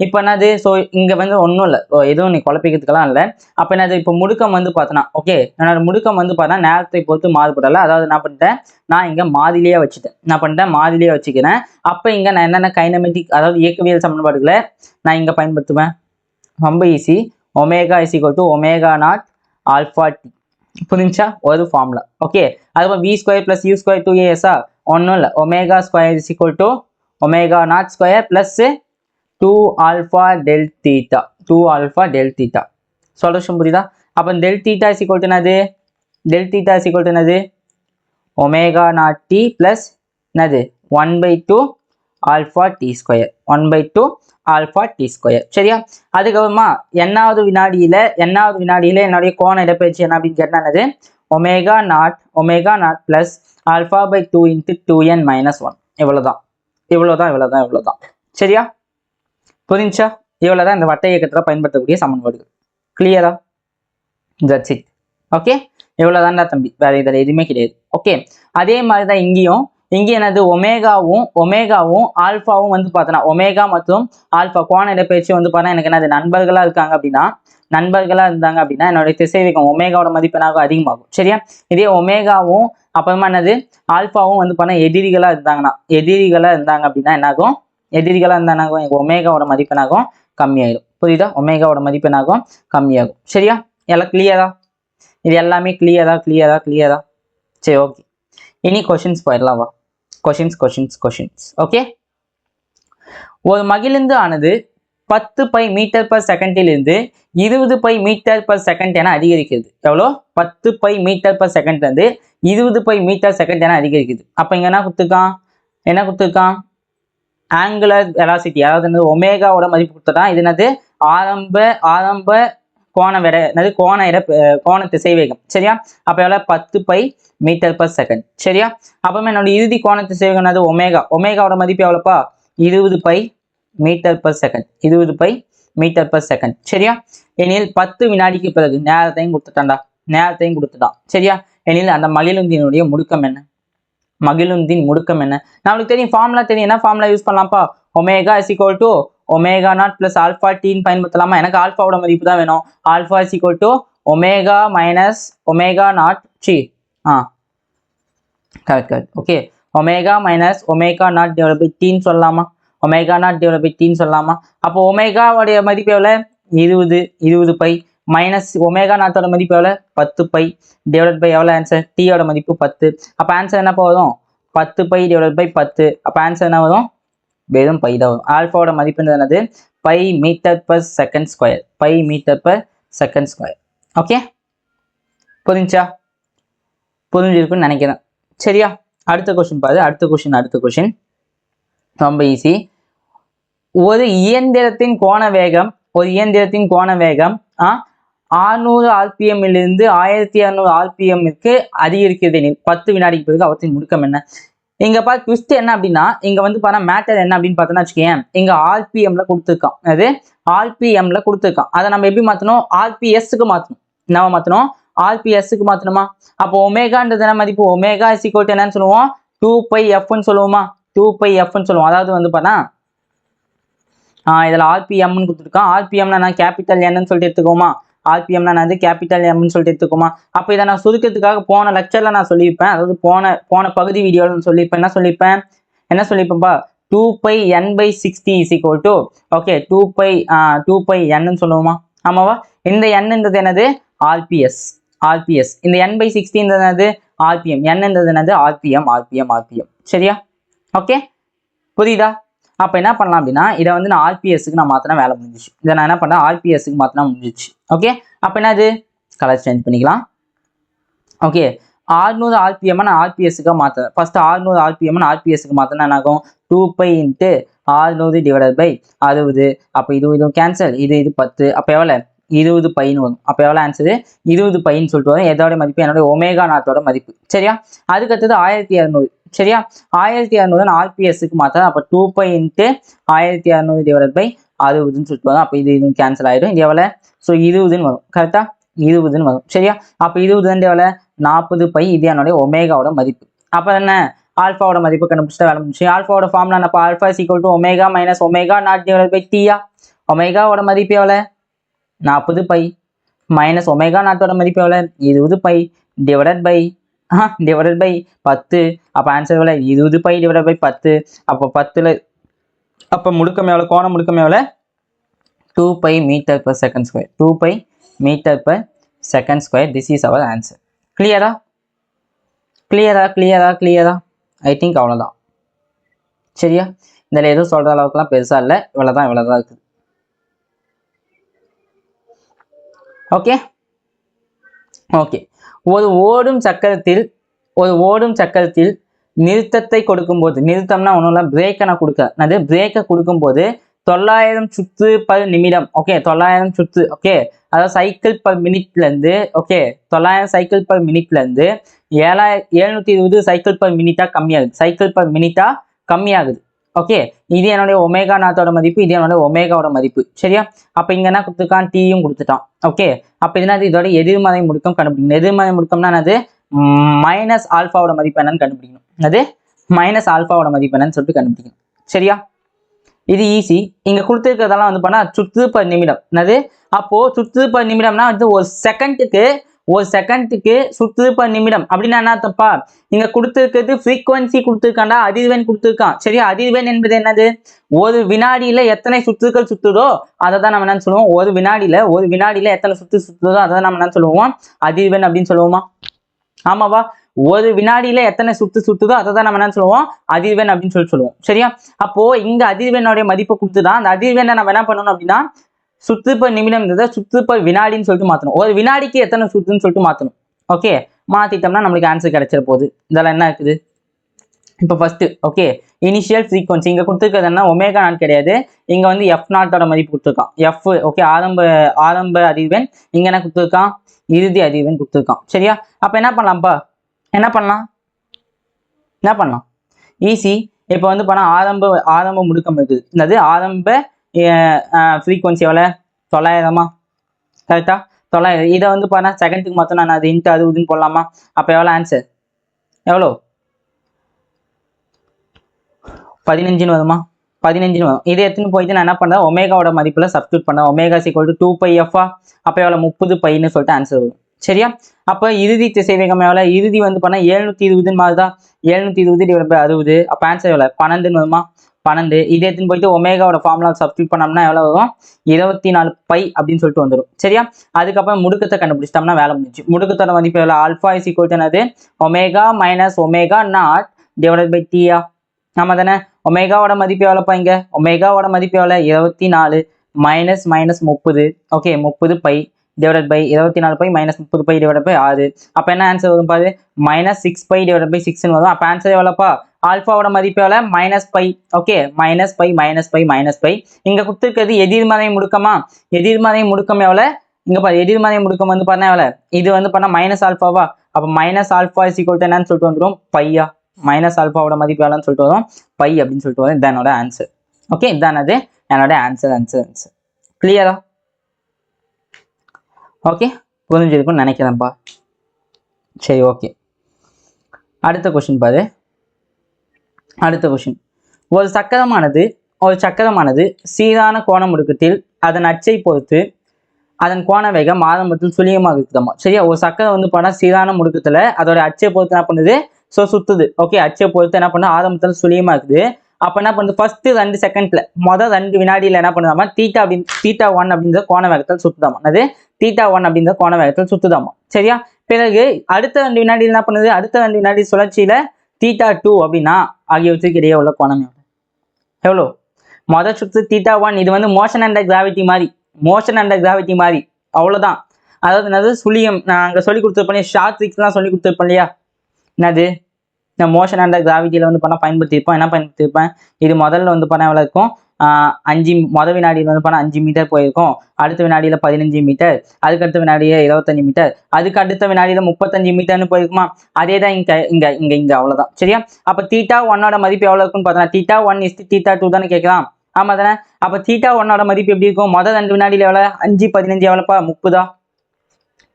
இப்போ என்னது, ஸோ இங்க வந்து ஒன்றும் இல்லை, எதுவும் நீ குழப்பிக்கிறதுக்கெல்லாம் இல்லை. அப்போ என்னது, இப்போ முடுக்கம் வந்து பார்த்தோன்னா ஓகே, என்னோட முடுக்கம் வந்து பார்த்தா நேரத்தை பொறுத்து மாறுபடலை. அதாவது என்ன பண்ணிட்டேன், நான் இங்க மாதிரியே வச்சுக்கிறேன். அப்போ இங்க நான் என்னென்ன கைனமெட்டிக், அதாவது இயக்கவியல் சமன்பாடுகளை நான் இங்க பயன்படுத்துவேன். ரொம்ப easy, omega is equal to omega naught alpha t. புரிஞ்சா, ஒரு ஃபார்முலா. ஓகே, அதுக்கப்புறம் v square plus u square 2as ஒன்றும் இல்லை, omega square is equal to omega naught square plus 2 alpha del theta. Solution புரியுதா. அப்ப del theta is equal to என்னது, omega naught t plus என்னது 1/2 alpha t square, 1/2 alpha t square. சரியா, அதுக்கப்புறமா எண்ணாவது வினாடியில என்னுடைய கோண இடப்பெயர்ச்சி என்ன அப்படின்னு கேட்டா என்னது, omega naught plus alpha by 2 into 2n minus 1. இவ்வளவுதான். சரியா, புரிஞ்சா? இவ்வளவுதான் இந்த வட்ட இயக்கத்துல பயன்படுத்தக்கூடிய சமன்பாடுகள். கிளியரா? That's it. ஓகே, இவ்வளவுதான்டா தம்பி, வேற இதில் எதுவுமே கிடையாது. ஓகே, அதே மாதிரிதான் இங்கேயும் என்னது, ஒமேகாவும் ஆல்பாவும் வந்து பார்த்தோன்னா, ஒமேகா மற்றும் ஆல்பா கோண இடப்பெயர்ச்சி வந்து பார்த்தா எனக்கு என்னது நண்பர்களா இருந்தாங்க அப்படின்னா என்னுடைய திசைவேகம் ஒமேகாவோட மதிப்பு என்னாகும், அதிகமாகும். சரியா, இதே ஒமேகாவும் அப்புறமா என்னது ஆல்பாவும் வந்து பண்ண எதிரிகளா இருந்தாங்க அப்படின்னா என்னாகும், ஒமேகாவோட மதிப்பு என்னாகும், கம்மியாயிடும். புரியுதா, ஒமேகாவோட மதிப்பு என்னாகும், கம்மியாகும். சரியா, எல்லாம் கிளியரா, இது எல்லாமே கிளியரா. சரி, ஓகே, இனி கொஷின்ஸ் போயிடலாம். வா, கொஷின்ஸ். ஓகே, ஒரு மகிழுந்து ஆனது 10 பை மீட்டர் பர் செகண்டிலிருந்து 20 பை மீட்டர் பர் செகண்ட் என அதிகரிக்கிறது. எவ்வளோ, 10 பை மீட்டர் பர் செகண்ட்ல இருந்து 20 பை மீட்டர் செகண்ட் என அதிகரிக்குது. அப்ப இங்க என்ன கொடுத்துருக்கான், ஆங்குலர் வெலாசிட்டி, அதாவது ஒமேகாவோட மதிப்பு கொடுத்துட்டான். இது என்னது, ஆரம்ப கோண திசைவேகம். சரியா, அப்ப எவ்வளவு, 10 பை மீட்டர் பர் செகண்ட். சரியா, அப்பமே என்னோட இறுதி கோண திசைவேகம் என்னது, ஒமேகாவோட மதிப்பு எவ்வளோப்பா, 20 பை மீட்டர் பர் செகண்ட். சரியா, எனில் 10 வினாடிக்கு பிறகு நேரத்தையும் கொடுத்துட்டான். சரியா, எனில் அந்த மகிழுந்தினுடைய முடுக்கம் என்ன, நம்மளுக்கு தெரியும், ஃபார்முலா தெரியும். என்ன ஃபார்முலா யூஸ் பண்ணலாம்ப்பா, omega is equal to omega not plus alpha டீன்னு பயன்படுத்தலாமா. எனக்கு ஆல்ஃபாவோட மதிப்பு தான் வேணும். Alpha is equal to omega minus omega not correct. Okay, omega minus omega not divide by டீன்னு சொல்லலாமா, அப்போ ஒமேகாவுடைய மதிப்பு எவ்வளவு, 20 பை மைனஸ் ஒமேகா நாட்டோட மதிப்பு எவ்வளவு, 10 பை டிவைட் பை எவ்வளவு ஆன்சர், டீயோட மதிப்பு 10. அப்போ ஆன்சர் என்ன வரும், 10 பை டிவைட் பை 10. அப்போ ஆன்சர் என்ன வரும், வெறும் பை தான் வரும். ஆல்ஃபாவோட மதிப்பு என்னது, pi metre per second square. Okay, புரிஞ்சிருக்குன்னு நினைக்கிறேன். சரியா, அடுத்த கொஸ்டின் பாரு. அடுத்த கொஸ்டின் ரொம்ப ஈஸி. ஒரு இயந்திரத்தின் கோண வேகம் 600 RPM இருந்து 1200 RPM அதிகரிக்கிறது 10 வினாடிக்கு பிறகு அவற்றின் முடுக்கம் என்ன. இங்க பார்த்து ட்விஸ்ட் என்ன அப்படின்னா, இங்க வந்து பாத்தா மேட்டர் என்ன அப்படின்னு பார்த்தோன்னா வச்சுக்கேன், இங்க RPMல கொடுத்துருக்கான். அது RPMல கொடுத்துருக்கான். அதை நம்ம எப்படி மாத்தணும், RPSக்கு மாத்தணும். RPSக்கு மாத்தணுமா. அப்போ ஒமேகான்றது என்ன மதிப்பு, ஒமேகா இஸ் ஈக்குவல் டு என்னன்னு சொல்லுவோம், டூ பை எஃப்னு சொல்லுவோமா, டூ பை எஃப்னு சொல்லுவோம். அதாவது வந்து பார்த்தா இதில் ஆர்பிஎம்னு கொடுத்துருக்கோம். ஆர்பிஎம்னா நான் கேபிட்டல் என்னன்னு சொல்லிட்டு எடுத்துக்கோமா, ஆர்பிஎம்னா நான் கேபிட்டல் எம்னு சொல்லிட்டு எடுத்துக்கோமா. அப்போ இதை நான் சுருக்கத்துக்காக போன லெக்சரில் நான் சொல்லியிருப்பேன். அதாவது போன பகுதி வீடியோவில் சொல்லியிருப்பேன். என்ன சொல்லியிருப்பேன்ப்பா, two pi n by 60 is equal to okay two pi என்னன்னு சொல்லுவோமா. ஆமாவா, இந்த என்னன்றது என்னது ஆர்பிஎஸ். இந்த என் பை 60 என்னது ஆர்பிஎம், என்னன்றது என்னது ஆர்பிஎம். சரியா, ஓகே புரியுதா. அப்போ என்ன பண்ணலாம் அப்படின்னா, இதை வந்து நான் ஆர்பிஎஸ்க்கு நான் மாற்றினா வேலை முடிஞ்சிச்சு. இதை நான் என்ன பண்ணேன், ஆர்பிஎஸ்க்கு மாற்றினா முடிஞ்சிச்சு. ஓகே, அப்போ என்னது கலர் சேஞ்ச் பண்ணிக்கலாம். ஓகே, 600 ஆர்பிஎம் நான் ஆர்பிஎஸ்க்கு மாற்றுறேன். ஃபர்ஸ்ட் 600 ஆர்பிஎம் நான் ஆர்பிஎஸ்க்கு மாற்றினா என்ன ஆகும், 2 பை இன்ட்டு 600 டிவைடட் பை 60. அப்போ இதுவும் கேன்சல், இது 10. அப்போ எவ்வளோ, 20 பைன்னு வரும். அப்போ எவ்வளோ ஆன்சரு, 20 பைன்னு சொல்லிட்டு வரும். எதோட மதிப்பு, என்னோட ஒமேகா நாட்டோட மதிப்பு. சரியா, அதுக்கடுத்தது 1200. சரியா, 1200 ஆர்பிஎஸ்க்கு மாற்ற. அப்போ 2 பை இன்ட்டு 1200 டிவைடட் பை 60ன்னு சொல்லிட்டு வரும். அப்போ இதுவும் கேன்சல் ஆகிடும். இது எவ்வளோ, ஸோ 20ன்னு வரும். கரெக்டா, 20ன்னு வரும். சரியா, அப்போ 20 எவ்வளோ, 40 பை. இது என்னுடைய ஒமேகாவோட மதிப்பு. அப்போ என்ன, ஆல்ஃபாவோட மதிப்பு கண்டுபிடிச்சிட்டா வேலை முடிச்சு. ஆல்ஃபாவோட ஃபார்ம்ல என்னப்பா, alpha is equal to omega minus omega not divided by டியா. ஒமேகாவோட மதிப்பு எவ்வளோ, 40 பை மைனஸ் ஒமேகா நாட்டோட மதிப்பு எவ்வளோ, 20 பை டிவைடட் பை 10. அப்போ ஆன்சர் எவ்வளோ, 20 பை டிவைடட் பை 10. அப்போ 10ல் அப்போ முடுக்கம் எவ்வளோ, கோண முடுக்கம் எவ்வளோ, 2 pi metre per second square. 2 pi metre per second square. This is our answer. கிளியரா, ஐ திங்க் அவ்வளோதான். சரியா, இதில் எதுவும் சொல்கிற அளவுக்குலாம் பெருசாக இல்லை. இவ்வளோதான் இருக்குது. ஓகே, ஒரு ஓடும் சக்கரத்தில் நிறுத்தத்தை கொடுக்கும்போது, நிறுத்தம்னா ஒன்றும் இல்லை, பிரேக்கை நான் கொடுக்குறேன். அது பிரேக்கை கொடுக்கும்போது 900 சுற்று பர் நிமிடம். ஓகே, 900 சுற்று. ஓகே, அதாவது சைக்கிள் பர் மினிட்லேருந்து, ஓகே 900 சைக்கிள் பர் மினிட்லேருந்து 720 சைக்கிள் பர் மினிட்டா கம்மியாகுது. ஓகே, இது என்னுடைய ஒமேகா நாட்டோட மதிப்பு, இது என்னுடைய ஒமேகாவோட மதிப்பு. சரியா, அப்போ இங்கே என்ன கொடுத்துருக்கான், டீயும் கொடுத்துட்டான். ஓகே, அப்போ இதுனா இதோட எதிர்மறை முடுக்கம் கண்டுபிடிக்கணும். எதிர்மறை முடுக்கம்னா என்னது, மைனஸ் ஆல்ஃபாவோட மதிப்பு என்னன்னு கண்டுபிடிக்கணும். அது மைனஸ் ஆல்ஃபாவோட மதிப்பு என்னன்னு சொல்லிட்டு கண்டுபிடிக்கணும். சரியா, இது ஈஸி. இங்கே கொடுத்துருக்கிறதெல்லாம் வந்து பண்ணால் சுற்று பர் நிமிடம். என்னது, அப்போது சுற்று பர் நிமிடம்னா வந்து ஒரு செகண்டுக்கு சுற்று பர் நிமிடம் அப்படின்னா என்ன தப்பா, இங்க கொடுத்துருக்கிறது ஃப்ரீக்வன்சி கொடுத்துருக்காண்டா, அதிர்வெண் கொடுத்துருக்கான். சரியா, அதிர்வெண் என்பது என்னது, ஒரு வினாடியில எத்தனை சுற்றுகள் சுத்துதோ அதை தான் நம்ம என்னன்னு சொல்லுவோம், ஒரு வினாடியில எத்தனை சுத்துதோ அதை நம்ம என்னன்னு சொல்லுவோம், அதிர்வெண் அப்படின்னு சொல்லுவோமா. ஆமாவா, ஒரு வினாடியில எத்தனை சுத்துதோ அதை தான் நம்ம என்ன சொல்லுவோம், அதிர்வெண் அப்படின்னு சொல்லுவோம். சரியா, அப்போ இங்க அதிர்வெண்ணோடைய மதிப்பை கொடுத்துதான் அந்த அதிர்வெண்ணை நம்ம என்ன பண்ணணும் அப்படின்னா, சுற்று பர் நிமிடம் சுற்று பர் வினாடின்னு சொல்லிட்டு மாற்றணும். ஒரு வினாடிக்கு எத்தனை சுற்றுன்னு சொல்லிட்டு மாற்றணும். ஓகே, மாற்றிட்டோம்னா நம்மளுக்கு ஆன்சர் கிடைச்சிட போகுது. இதெல்லாம் என்ன இருக்குது இப்போ ஃபர்ஸ்ட். ஓகே, இனிஷியல் ஃப்ரீக்வன்சி இங்கே கொடுத்துருக்கிறது என்ன, ஒமேகா நாட் கிடையாது, இங்கே வந்து எஃப் நாட்டோட மதிப்பு கொடுத்துருக்கான். எஃப் ஓகே, ஆரம்ப அதிர்வெண். இங்கே என்ன கொடுத்துருக்கான், இறுதி அதிர்வெண் கொடுத்துருக்கான். சரியா, அப்போ என்ன பண்ணலாம் ஈஸி. இப்போ வந்து பண்ணால் ஆரம்ப முடுக்கம் இருக்குது. என்னது ஆரம்ப ஃப்ரீக்வன்சி எவ்வளோ, 900. கரெக்டா, 900. இதை வந்து பண்ணா செகண்டுக்கு மொத்தம் நான் அது இன்ட்டு 60ன்னு போடலாமா. அப்போ எவ்வளோ ஆன்சர், எவ்வளோ 15ன்னு வருமா, 15ன்னு வரும். இதை எடுத்துன்னு போயிட்டு நான் என்ன பண்ணுறேன், ஒமேகாவோட மதிப்பில் சப்ஸ்டியூட் பண்ணேன். ஒமேகா = 2 பை எஃப்ஆ. அப்போ எவ்வளோ 30 பைன்னு சொல்லிட்டு ஆன்சர் வரும். சரியா, அப்போ இறுதி திசைவேகம் எவ்வளோ, இறுதி வந்து பண்ணால் 720ன்னு மாதிரிதான். 720 டிவைட் பை 60. அப்போ ஆன்சர் எவ்வளோ, 12ன்னு வருமா, 12. இதை எடுத்துன்னு போயிட்டு ஒமேகாவோட ஃபார்முலா சப்ஸ்டியூட் பண்ணோம்னா எவ்வளோ வரும், 24 பை அப்படின்னு சொல்லிட்டு வந்துடும். சரியா, அதுக்கப்புறம் முடுக்கத்தை கண்டுபிடிச்சிட்டோம்னா வேலை முடிஞ்சு. முடுக்கத்தோட மதிப்பு எவ்வளோ, ஆல்ஃபா இஸ் ஈக்குவல் டு என்னது, omega minus omega not divide by டியா. ஆமா தானே, ஒமேகாவோட மதிப்பு எவ்வளோப்பா, இங்கே ஒமேகாவோட மதிப்பு எவ்வளோ, 24 minus 30. Okay, 30 by divide by 24 by minus 30 by divide by 6. அப்போ என்ன ஆன்சர் வரும் பாரு, -6 பை டிவைட் பை 6ன்னு வரும். அப்போ ஆன்சர் எவ்வளோப்பா, ஆல்ஃபாவோட மதிப்பு எவ்வளோ, -π. ஓகே, -π. இங்கே கொடுத்துருக்கிறது எதிர்மறை முடுக்கமா, எதிர்மறை முடுக்கம் எவ்வளோ, இங்கே பாரு எதிர்மறை முடுக்கம் வந்து பார்த்தா எவ்வளோ, இது வந்து பண்ணால் மைனஸ் ஆல்ஃபாவா. அப்போ minus alpha is equal to என்னன்னு சொல்லிட்டு வந்துடும், பையா. மைனஸ் ஆல்ஃபாவோட மதிப்பு எவ்வளோன்னு சொல்லிட்டு வரும், பை அப்படின்னு சொல்லிட்டு வரும். இதுதான் என்னோட ஆன்சர். ஓகே, இதுதான் அது என்னோட ஆன்சர். கிளியரா, ஓகே புரிஞ்சிருக்கும்னு நினைக்கிறேன்ப்பா. சரி, ஓகே அடுத்த கொஸ்டின் பாரு. அடுத்த கொஸ்டின். ஒரு சக்கரமானது சீரான கோண முடுக்கத்தில் அதன் அச்சை பொறுத்து அதன் கோண வேகம் ஆரம்பத்தில் சுழியமாக இருக்குதாமா. சரியா? ஒரு சக்கரம் வந்து போனா சீரான முடுக்கத்துல அதோட அச்சை பொறுத்து என்ன பண்ணுது? சுத்துது. ஓகே, அச்சை பொறுத்து என்ன பண்ணு? ஆரம்பத்துல சுழியமா இருக்குது. அப்ப என்ன பண்ணுது? ஃபர்ஸ்ட் 2 செகண்ட்ல முதல் 2 வினாடியில என்ன பண்ணுதாமா? தீட்டா 1 அப்படின்ற கோண வேகத்தில் சுத்துதாமா. அது தீட்டா 1 அப்படின்ற கோண வேகத்தில் சுத்துதாமா. சரியா? பிறகு அடுத்த 2 வினாடியில் என்ன பண்ணுது? அடுத்த 2 வினாடி சுழற்சியில தீட்டா 2 அப்படின்னா ஆகியவற்றுக்கு இடையே உள்ள கோணம் எவ்வளோ? முதல் சுற்று தீட்டா 1, இது வந்து மோஷன் அண்டர் கிராவிட்டி மாதிரி அவ்வளவுதான். அதாவது என்னது? சுழியம். நான் அங்க சொல்லி கொடுத்துருப்பேன், ஷார்ட் ட்ரிக்ஸ்லாம் சொல்லி கொடுத்துருப்பேன் இல்லையா? என்னது? நான் மோஷன் அண்டர் கிராவிட்டியில வந்து பண்ண பயன்படுத்தியிருப்பேன். இது முதல்ல வந்து பண்ண எவ்வளோ இருக்கும்? 5 முதல் வினாடியில் வந்து பண்ண 5 மீட்டர் போயிருக்கும். அடுத்த வினாடியில 15 மீட்டர், அதுக்கடுத்த வினாடியில 25 மீட்டர், அதுக்கு அடுத்த வினாடியில 35 மீட்டர்னு போயிருக்குமா? அதே தான் இங்க அவ்வளவுதான். சரியா? அப்ப தீட்டா 1ஓட மதிப்பு எவ்வளவு இருக்குன்னு பார்த்தா தீட்டா 1 is தீட்டா 2 தானே கேட்கலாம். ஆமா தானே? அப்ப தீட்டா 1ஓட மதிப்பு எப்படி இருக்கும்? முதல் 2 வினாடியில எவ்வளவு? 5 15 எவ்வளோப்பா?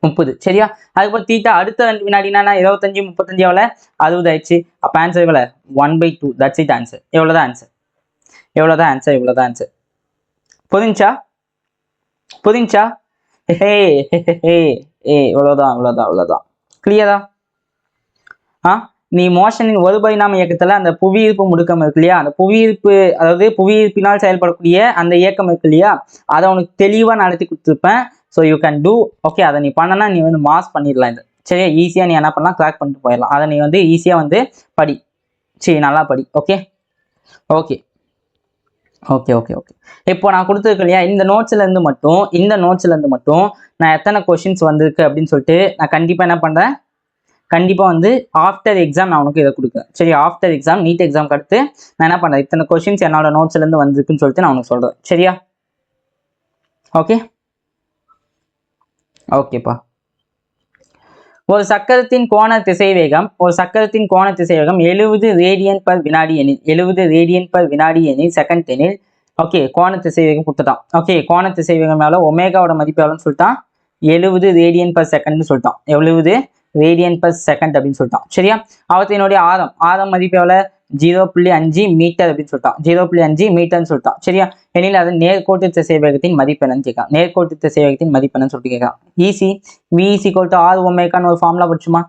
30. சரியா? அதுக்கப்புறம் தீட்டா அடுத்த 2 வினாடினா 25 35 எவ்வளவு? 60 ஆயிடுச்சு. அப்ப ஆன்சர் எவ்வளவு? 1/2. That's it answer. எவ்வளவுதான் ஆன்சர். புரிஞ்சா? இவ்வளவுதான். கிளியரா? நீ மோஷனின் ஒரு பரிணாம இயக்கத்துல அந்த புவியீர்ப்பு முடுக்கம் இருக்கு இல்லையா? அந்த புவியீர்ப்பினால் செயல்படக்கூடிய அந்த இயக்கம் இருக்கு இல்லையா? அதை உனக்கு தெளிவா நடத்தி கொடுத்துருப்பேன். So you can do. Okay, அதை நீ பண்ணனா நீ வந்து மாஸ் பண்ணிடலாம். இது சரியா? ஈஸியா நீ என்ன பண்ணலாம்? கிராக் பண்ணிட்டு போயிடலாம். அதை நீ வந்து ஈஸியா வந்து படி. சரி, நல்லா படி. ஓகே. இப்போ நான் கொடுத்துருக்கு இல்லையா? இந்த நோட்ஸ்ல இருந்து மட்டும் நான் எத்தனை கொஸ்டின்ஸ் வந்திருக்கு அப்படின்னு சொல்லிட்டு நான் கண்டிப்பா என்ன பண்றேன்? கண்டிப்பா வந்து ஆஃப்டர் எக்ஸாம் நான் உனக்கு இதை கொடுக்குறேன். சரி, ஆஃப்டர் எக்ஸாம் நீட் எக்ஸாம் அடுத்து நான் என்ன பண்றேன்? இத்தனை கொஸ்டின்ஸ் என்னோட நோட்ஸ்ல இருந்து வந்திருக்குன்னு சொல்லிட்டு நான் உனக்கு சொல்றேன். சரியா? ஓகேப்பா. ஒரு சக்கரத்தின் கோண திசைவேகம் 70 ரேடியன் பர் வினாடி எனில் செகண்ட் எனில். ஓகே, கோண திசைவேகம் கொடுத்துட்டான். ஓகே, கோண திசைவேகம் எவ்வளோ? ஒமேகாவோட மதிப்பு எவ்வளோன்னு சொல்லிட்டான்? 70 ரேடியன் பர் செகண்ட்னு சொல்லிட்டான். 70 ரேடியன் பர் செகண்ட் அப்படின்னு சொல்லிட்டான். சரியா? அவற்றினுடைய ஆரம் மதிப்பு எவ்வளோ? 0.5 மீட்டர் அப்படின்னு சொல்லிட்டான். 0.5 மீட்டர்னு சொல்லிட்டான். சரியா? எனில் அது நேர்கோட்டு திசைவேகத்தின் மதிப்பு என்னன்னு கேட்கலாம். நேர்கோட்டு திசைவேகத்தின் மதிப்பு என்னன்னு சொல்லிட்டு கேட்கலாம். ஈஸி. V = R ஒமேகான்னு ஒரு ஃபார்முலா படிச்சுமா?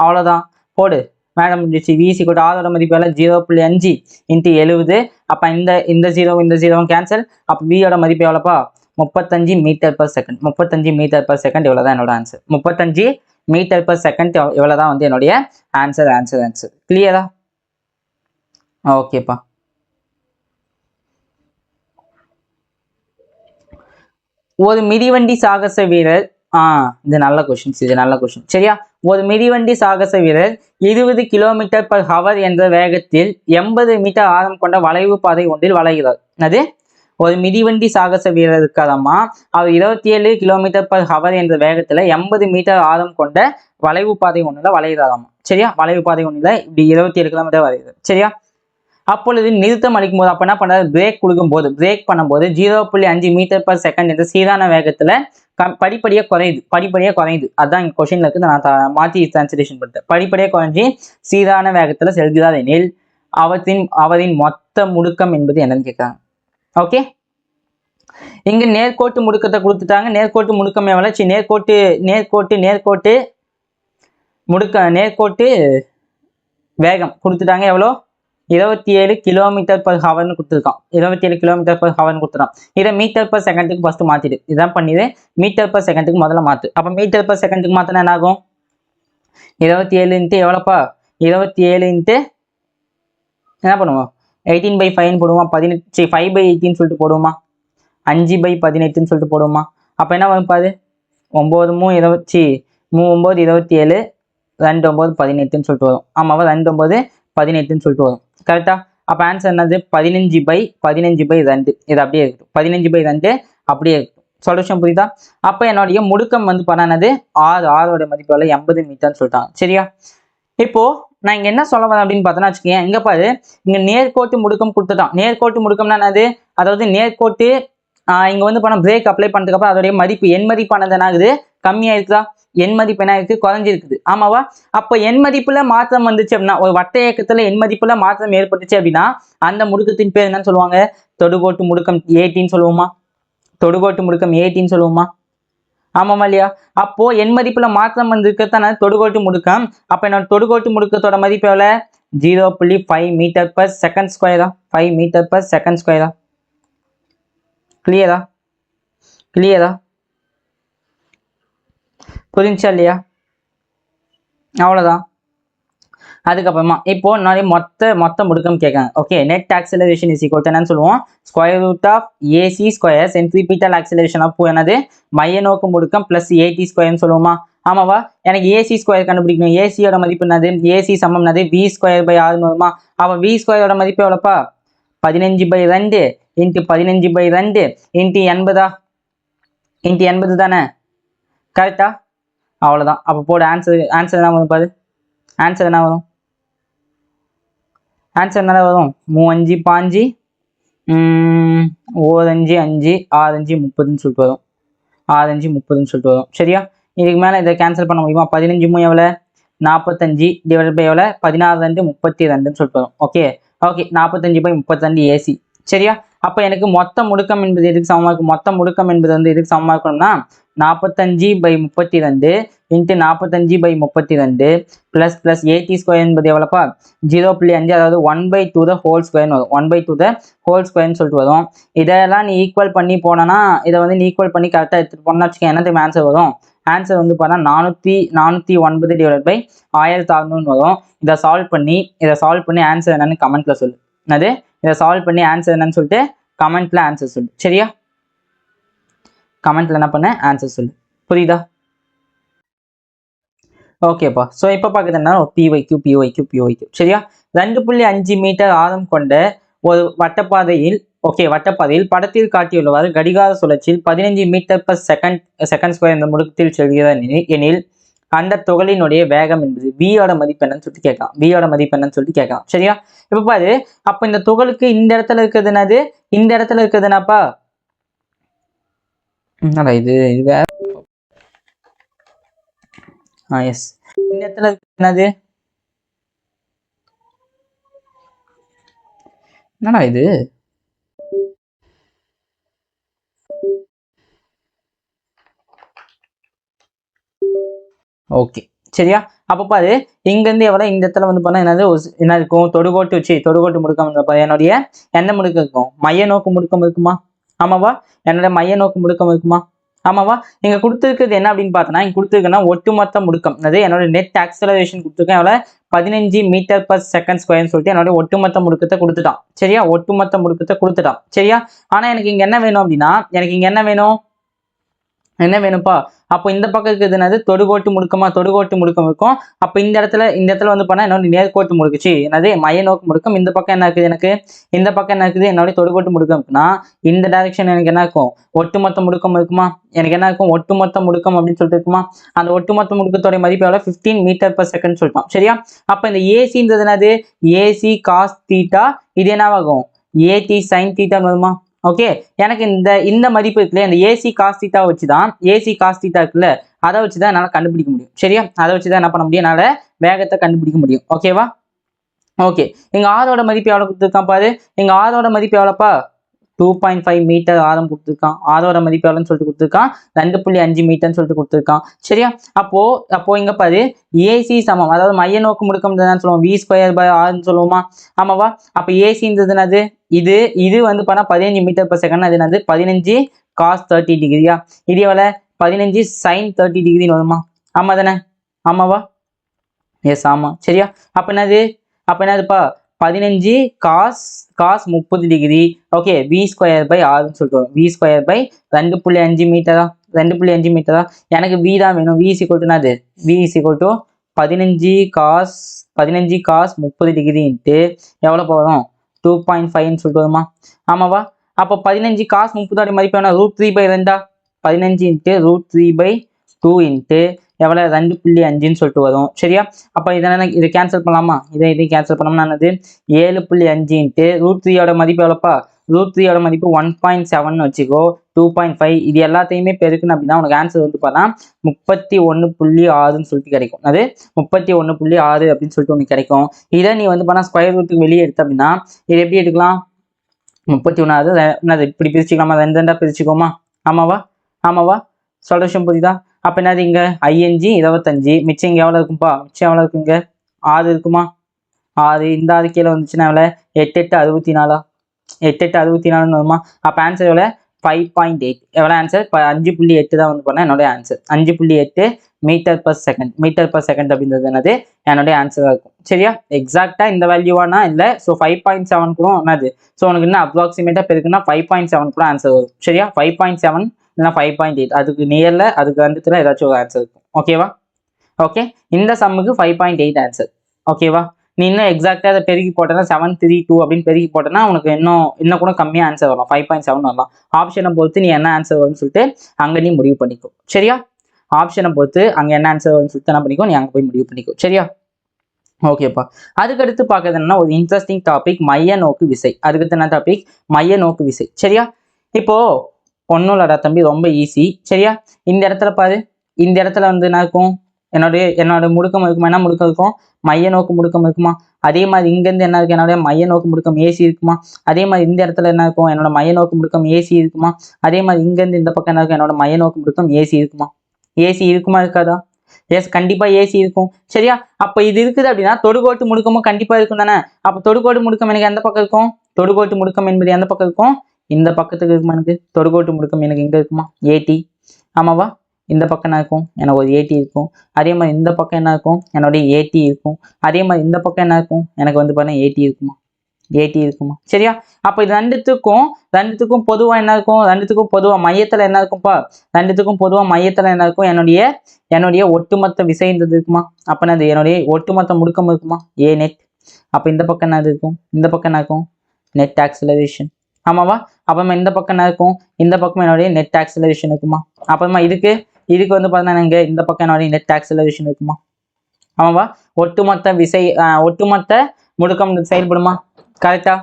அவ்வளோதான். போடு. மேடம் முடிச்சு. V = R மதிப்பு எவ்வளோ? 0.5 × 70. அப்ப இந்த 0 கேன்சல். அப்ப V யோட மதிப்பு எவ்வளோப்பா? 35 meter per second. 35 meter per second இவ்வளவுதான் என்னோட ஆன்சர். 35 மீட்டர் பர் செகண்ட் இவ்வளவுதான் வந்து என்னுடைய ஆன்சர். கிளியரா? ஓகேப்பா. ஒரு மிதிவண்டி சாகச வீரர் இது நல்ல கொஸ்டின். சரியா? ஒரு மிதிவண்டி சாகச வீரர் 20 km/h என்ற வேகத்தில் 80 மீட்டர் ஆழம் கொண்ட வளைவு பாதை ஒன்றில் வளைகிறார். அது ஒரு மிதிவண்டி சாகச வீரர் இருக்காதம்மா. அவர் 27 km/h என்ற வேகத்துல 80 மீட்டர் ஆழம் கொண்ட வளைவு பாதை ஒண்ணுல வளைகிறாராமா. சரியா? வளைவு பாதை ஒண்ணுல இப்படி 27 km வளைகிறார். சரியா? அப்பொழுது நிறுத்தம் அளிக்கும் போது அப்ப என்ன பண்றாரு? பிரேக் பண்ணும்போது 0.5 மீட்டர் பர் செகண்ட் என்ற சீரான வேகத்துல படிப்படியா குறையுது. அதான் இங்க கொஸ்டின்ல இருக்கு. நான் மாத்தி டிரான்ஸ்லேஷன் பண்ணிட்டேன். படிப்படியா குறைஞ்சி சீரான வேகத்துல செல்கிறார் எனில் அவரின் மொத்த முடுக்கம் என்பது என்னன்னு கேட்கிறாங்க. ஓகே, இங்க நேர்கோட்டு முடுக்கத்தை கொடுத்துட்டாங்க. நேர்கோட்டு முடுக்கம் எவ்வளவு? நேர்கோட்டு வேகம் கொடுத்துட்டாங்க. எவ்வளோ? 27 km/h கொடுத்துருக்கான். 27 km/h கொடுத்துட்டான். இதை மீட்டர் பர் செகண்டுக்கு ஃபர்ஸ்ட் மாத்திடு. இதான் பண்ணிடு. மீட்டர் பர் செகண்டுக்கு முதல்ல மாத்து. அப்ப மீட்டர் பர் செகண்டுக்கு மாத்தினா என்ன ஆகும்? 27 × எவ்வளோப்பா? 27 × என்ன பண்ணுவோம்? 18/5 போடுவோமா? 5/18 சொல்லிட்டு போடுவோமா? 5/18 சொல்லிட்டு போடுவோமா? அப்ப என்ன வரும் பாரு? 9 3 27 2 9 18 சொல்லிட்டு வரும். ஆமாவா? 2 9 18 சொல்லிட்டு வரும். கரெக்டா? அப்ப ஆன்சர் என்னது? 15/2. இது அப்படியே இருக்கு. 15/2 அப்படியே இருக்கு. சொல்யூஷன் புரியுதா? அப்ப என்னுடைய முடுக்கம் வந்து பண்ணானது ஆரோட மதிப்பு 80 மீட்டர்னு சொல்லிட்டாங்க. சரியா? இப்போ நான் இங்க என்ன சொல்ல வரேன் அப்படின்னு பார்த்தோன்னா வச்சுக்கேன். இங்க பாரு, இங்க நேர்கோட்டு முடுக்கம் கொடுத்துட்டான். நேர்கோட்டு முடுக்கம்னா என்னது? அதாவது நேர்கோட்டு இங்க வந்து பிரேக் அப்ளை பண்ணதுக்கு அப்புறம் அதோடைய மதிப்பு எண் மதிப்பானது என்ன ஆகுது? கம்மியா இருக்குதா? எண் மதிப்பு என்ன இருக்கு குறைஞ்சிருக்குது ஆமாவா. அப்போ எண் மதிப்புல மாற்றம் வந்துச்சு அப்படின்னா ஒரு வட்ட இயக்கத்துல எண் மதிப்புல மாற்றம் ஏற்பட்டுச்சு அப்படின்னா அந்த முடுக்கத்தின் பேர் என்னன்னு சொல்லுவாங்க தொடுகோட்டு முடுக்கம் ஏடின்னு சொல்லுவோமா. தொடுகோட்டு முடுக்கம் ஏடின்னு சொல்லுவோமா ஆமாமா இல்லையா. அப்போ எண் மதிப்புல மாற்றம் வந்திருக்கத்தான தொடுகோட்டு முடுக்கம். அப்ப என்னோட தொடுகோட்டு முடுக்கத்தோட மதிப்பு எவ்வளவு 0.5 மீட்டர் பர் செகண்ட் ஸ்கொயரா 5 மீட்டர் பர் செகண்ட் ஸ்கொயரா. கிளியரா கிளியரா புரிஞ்சா இல்லையா. அவ்வளவுதான். அதுக்கப்புறமா இப்போ நிறைய மொத்த முடுக்கம் கேட்காங்க. Okay net acceleration is equal to என்னன்னு சொல்லுவோம் square root of AC square centripetal acceleration of என்னது மைய நோக்கு முடுக்கம் பிளஸ் ஏடி ஸ்கொயர்னு சொல்லுவோமா. ஆமாவா. எனக்கு ஏசி ஸ்கொயர் கண்டுபிடிக்கணும். ஏசியோட மதிப்பு என்னது ஏசி சமம் என்னது வி ஸ்கொயர் பை ஆறுன்னு வருமா. அப்ப வி ஸ்கொயரோட மதிப்பு எவ்வளோப்பா 15/2 இன்ட்டு 15/2 இன்ட்டு 80 இன்ட்டு 80 தானே கரெக்டா. அவ்வளோதான். அப்போ போடு ஆன்சர் என்ன வரும் பாரு. ஆன்சர் என்ன வரும் ஆன்சர் என்ன வரும் 3 5 5 1 5 5 6 5 30ன்னு சொல்லிட்டு வரும். 6 5 30ன்னு சொல்லிட்டு வரும். சரியா. இதுக்கு மேலே இதை கேன்சல் பண்ண முடியுமா 15 எவ்வளோ 45 டிவைட் பை எவ்வளோ 16 2 32ன்னு சொல்லிட்டு வரும். Okay okay 45/32 AC. சரியா. அப்போ எனக்கு மொத்த முடுக்கம் என்பது எதுக்கு சமமாக இருக்கும் மொத்த முடுக்கம் என்பது வந்து எதுக்கு சமமாக இருக்கணும்னா 45/32 இன்ட்டு 45/32 ப்ளஸ் ப்ளஸ் ஏடி ஸ்கொயர் என்பது எவ்வளோப்பா 0.5 அதாவது 1/2 த ஹோல் ஸ்கொயர்னு வரும். 1/2 த ஹோல் ஸ்கொயர்னு சொல்லிட்டு வரும். இதெல்லாம் நீ ஈக்குவல் பண்ணி போனோன்னா இதை வந்து நீ ஈக்குவல் பண்ணி கரெக்டாக எடுத்துகிட்டு போனோம்னா வச்சுக்கேன் என்ன ஆன்சர் வரும். ஆன்சர் வந்து பார்த்தா 409 டிவைட் பை 1600 வரும். இதை சால்வ் பண்ணி ஆன்சர் என்னன்னு கமெண்ட்ல சொல்லு. அது இதை சால்வ் பண்ணி ஆன்சர் என்னன்னு சொல்லிட்டு கமெண்ட்ல ஆன்சர் சொல்லு. சரியா. கமெண்ட்ல என்ன பண்ண ஆன்சர் சொல்லு. புரியுதா. ஓகேப்பா. ஸோ இப்போ பார்க்குறதுனா பிஒய்க்யூ சரியா. 2.5 மீட்டர் ஆழம் கொண்ட ஒரு வட்டப்பாதையில் படத்தில் காட்டியுள்ளவாறு கடிகார சுழற்சியில் 15 மீட்டர் பர் செகண்ட் ஸ்கொயர் இந்த முடுக்கத்தில் செல்கிறது எனில் அந்த துகளினுடைய வேகம் என்பது வியோட மதிப்பு என்னன்னு சொல்லிட்டு கேட்கலாம். சரியா. இப்ப பாரு அப்ப இந்த துகளுக்கு இந்த இடத்துல இருக்கிறது என்னது இந்த இடத்துல இருக்கிறது என்னப்பா இது வேற எஸ் இந்த இடத்துல என்னது என்னடா இது ஓகே சரியா. அப்ப பாரு இங்க இருந்து எவ்வளவு இந்த இடத்துல வந்து பண்ணா என்னது என்ன இருக்கும் தொடுகோட்டு முடுக்கம் என்னுடைய எந்த முடுக்கம் இருக்கும் மைய நோக்கு முடுக்கம் இருக்குமா ஆமாவா. என்னோட மைய நோக்கு முடுக்கம் இருக்குமா ஆமாவா. இங்க கொடுத்துருக்குது என்ன அப்படின்னு பார்த்தோன்னா இங்க கொடுத்துருக்குன்னா ஒட்டுமொத்த முடுக்கம் அது என்னோட நெட் ஆக்சலரேஷன் கொடுத்துருக்கேன் எவ்வளவு 15 மீட்டர் பர் செகண்ட் ஸ்கொயர்னு சொல்லிட்டு என்னோட ஒட்டுமொத்த முடுக்கத்தை கொடுத்துட்டான். சரியா. ஒட்டுமொத்த முடுக்கத்தை கொடுத்துட்டான். சரியா. ஆனா எனக்கு இங்க என்ன வேணும் அப்படின்னா எனக்கு இங்க என்ன வேணும்ப்பா அப்போ இந்த பக்கம் இருக்கிறது என்னது தொடுகோட்டு முடுக்கம் இருக்கும். அப்போ இந்த இடத்துல வந்து பண்ணா என்னோட நேர்கோட்டு முடுக்குச்சு என்னது மைய நோக்கு முடுக்கம். இந்த பக்கம் என்ன இருக்குது எனக்கு இந்த பக்கம் என்ன இருக்குது என்னோட தொடுகோட்டு முடுக்கம் இருக்குன்னா இந்த டைரக்ஷன் எனக்கு என்ன இருக்கும் ஒட்டுமொத்த முடுக்கம் இருக்குமா. எனக்கு என்ன இருக்கும் ஒட்டுமொத்த முடுக்கம் அப்படின்னு சொல்லிட்டு இருக்குமா. அந்த ஒட்டுமொத்த முடுக்கத்தோட மதிப்பு எவ்வளவு 15 மீட்டர் பர் செகண்ட் சொல்லிட்டோம். சரியா. அப்ப இந்த ஏசின்றது என்னது ஏசி காஸ் தீட்டா இது என்னவாகும் ஏடி சைன் தீட்டான்னு வருமா. ஓகே எனக்கு இந்த மதிப்பு இருக்குல்ல இந்த ஏசி காஸ் தீட்டா வச்சுதான் ஏசி காஸ் தீட்டா இருக்குல்ல அதை வச்சுதான் என்னால கண்டுபிடிக்க முடியும். சரியா. அதை வச்சுதான் என்ன பண்ண முடியும் என்னால வேகத்தை கண்டுபிடிக்க முடியும். ஓகேவா. ஓகே இங்க ஆரோட மதிப்பு எவ்வளவு கொடுத்துருக்கான் பாரு. இங்க ஆரோட மதிப்பு எவ்வளோப்பா 2.5 மீட்டர் ஆரம் கொடுத்துருக்கான். ஆரோட மதிப்பு எவ்வளோன்னு சொல்லிட்டு கொடுத்துருக்கான் 2.5 மீட்டர்னு சொல்லிட்டு கொடுத்துருக்கான். சரியா. அப்போ இங்க பாரு ஏசி சமம் அதாவது மைய நோக்கு முடுக்கம் சொல்லுவோம் வி ஸ்கொயர் பை ஆர்ன்னு சொல்லுவோமா ஆமாவா. அப்ப ஏசின்றது என்னது இது வந்து பண்ணா 15 மீட்டர் பர் செகண்ட் அது என்னது 15 காஸ் 30 டிகிரியா. இது எவ்வளவு 15 சைன் 30 டிகிரின்னு வருமா ஆமா தானே ஆமாவா. எஸ் ஆமா. சரியா. அப்ப என்னதுப்பா 15 cos 30 degree. Okay V square by ஆர்ன்னு சொல்லிட்டு வரும். வி ஸ்கொயர் பை 2.5 மீட்டரா 2.5 மீட்டரா எனக்கு வி தான் வேணும். வி இஸ் ஈக்குவல் டு என்னது V is equal to 15 cos 30 டிகிரின்ட்டு எவ்வளோ போகிறோம் 2.5ன்னு சொல்லிட்டு வருமா ஆமாவா. அப்போ 15 காஸ் 30 மதிப்பு வேணா √3/2 15 இன்ட்டு √3/2 இன்ட்டு எவ்வளோ 2.5ன்னு சொல்லிட்டு வரும். சரியா. அப்போ இதை கேன்சல் பண்ணலாமா இதை கேன்சல் பண்ணோம்னா என்னது 7.5 இன்ட்டு √3யோட மதிப்பு எவ்வளோப்பா √3 மதிப்பு 1.7 வச்சுக்கோ, 2.5 இது எல்லாத்தையுமே பெருக்கணும் அப்படின்னா உனக்கு ஆன்சர் வந்து பார்த்தா 31.6ன்னு சொல்லிட்டு கிடைக்கும். அது 31.6 அப்படின்னு சொல்லிட்டு உனக்கு கிடைக்கும். இதை நீ வந்து பார்த்தா ஸ்கொயர் ரூட்டுக்கு வெளியே எடுத்த அப்படின்னா இது எப்படி எடுக்கலாம்? 31 என்னது இப்படி பிரிச்சுக்கலாமா? ரெண்டா பிரிச்சுக்கோமா? ஆமாவா சொல்ற விஷயம் புரியுதா? அப்ப என்னது இங்க ING 25, மிச்சம் இங்க எவ்வளவு இருக்கும்பா? மிச்சம் எவ்வளவு இருக்குங்க? 6 இருக்குமா? 6 இந்த 6 கீழே வந்துச்சுன்னா எவ்வளவு? 8 8 64 8 8 64 வருமா? அப்ப ஆன்சர் எவ்வளவு? 5.8. எவ்வளவு ஆன்சர்? 5.8 தான் வந்து பண்ண என்னோட ஆன்சர். 5.8 மீட்டர்/செகண்ட். மீட்டர்/செகண்ட் அப்படின்றது என்னது என்னுடைய ஆன்சரா இருக்கும். சரியா? எக்ஸாக்டா இந்த வேல்யூவானா இல்லை. ஸோ 5.7 கூட என்னது? ஸோ உனக்கு இன்னும் அப்ராக்சிமேட்டா பெருக்குன்னா 5.7 கூட ஆன்சர் வரும். சரியா? 5.7 இல்லைன்னா 5.8 அதுக்கு நியர்ல அதுக்கு வந்துச்சுன்னா ஏதாச்சும் ஒரு ஆன்சர் இருக்கும். ஓகேவா? ஓகே, இந்த சம்முக்கு 5.8 ஆன்சர். ஓகேவா? நீ இன்னும் எக்ஸாக்டா அதை பெருகி போட்டேன்னா 732 அப்படின்னு பெருகி போட்டேன்னா உனக்கு இன்னும் கூட கம்மியாக ஆன்சர் வரலாம். 5.7 வரலாம். ஆப்ஷனை பொறுத்து நீ என்ன ஆன்சர் வரும்னு சொல்லிட்டு அங்கே நீ முடிவு பண்ணிக்கோ. சரியா? ஆப்ஷனை பொறுத்து அங்கே என்ன ஆன்சர் வரும்னு சொல்லிட்டு என்ன பண்ணிக்கோ, நீ அங்கே போய் முடிவு பண்ணிக்கோ. சரியா? ஓகேப்பா. அதுக்கடுத்து பார்க்கறது என்னன்னா ஒரு இன்ட்ரெஸ்டிங் டாபிக், மைய நோக்கு விசை. அதுக்கடுத்து என்ன டாபிக்? மைய நோக்கு விசை. சரியா? இப்போ ஒன்றும் இல்லடா தம்பி, ரொம்ப ஈஸி. சரியா? இந்த இடத்துல பாரு, இந்த இடத்துல வந்து என்ன இருக்கும்? என்னோட முடுக்கம் இருக்குமா? என்ன முடுக்கம் இருக்கும்? மைய நோக்கு முடுக்கம் இருக்குமா? அதே மாதிரி இங்கேருந்து என்ன இருக்கு? என்னுடைய மைய நோக்கு முடுக்கம் AC இருக்குமா? அதே மாதிரி இந்த இடத்துல என்ன இருக்கும்? என்னோட மைய நோக்கு முடுக்கம் AC இருக்குமா? அதே மாதிரி இங்கேருந்து இந்த பக்கம் என்ன இருக்கும்? என்னோட மைய நோக்கு முடுக்கம் AC இருக்குமா? AC இருக்குமா இருக்காதா? எஸ், கண்டிப்பா AC இருக்கும். சரியா? அப்ப இது இருக்குது அப்படின்னா தொடுகோட்டு முடுக்கமும் கண்டிப்பா இருக்கும் தானே? அப்ப தொடுகோட்டு முடுக்கம் எனக்கு எந்த பக்கம் இருக்கும்? தொடுகோட்டு முடுக்கம் என்பது எந்த பக்கம் இருக்கும்? இந்த பக்கத்துக்கு இருக்குமா? எனக்கு தொடுகோட்டு முடுக்கம் எனக்கு எங்க இருக்குமா? AT. ஆமாவா? இந்த பக்கம் என்ன இருக்கும்? எனக்கு ஒரு AT இருக்கும். அதே மாதிரி இந்த பக்கம் என்ன இருக்கும்? என்னுடைய AT இருக்கும். அதே மாதிரி இந்த பக்கம் என்ன இருக்கும்? எனக்கு வந்து பாருங்க AT இருக்குமா? சரியா? அப்ப இது ரெண்டுத்துக்கும் பொதுவா என்ன இருக்கும்? ரெண்டுத்துக்கும் பொதுவா மையத்துல என்ன இருக்கும்பா? ரெண்டுத்துக்கும் பொதுவா மையத்துல என்ன இருக்கும்? என்னுடைய ஒட்டுமொத்த விசைன்றது இருக்குமா? அப்ப அது என்னுடைய ஒட்டுமொத்த முடுக்கம் இருக்குமா? A net. அப்ப இந்த பக்கம் என்ன இருக்கும்? இந்த பக்கம் என்ன இருக்கும்? Net acceleration. ஆமாவா? அப்புறமா இந்த பக்கம் என்ன இருக்கும்? இந்த பக்கம் என்னுடைய நெட் ஆக்சிலரேஷன் இருக்குமா? அப்புறமா இதுக்கு வந்து பார்த்தீங்கன்னா இந்த பக்கம் என்னுடைய நெட் ஆக்சிலரேஷன் இருக்குமா? ஆமாவா? ஒட்டுமொத்த விசை ஒட்டுமொத்த முடுக்கம் செயல்படுமா? கரெக்டா?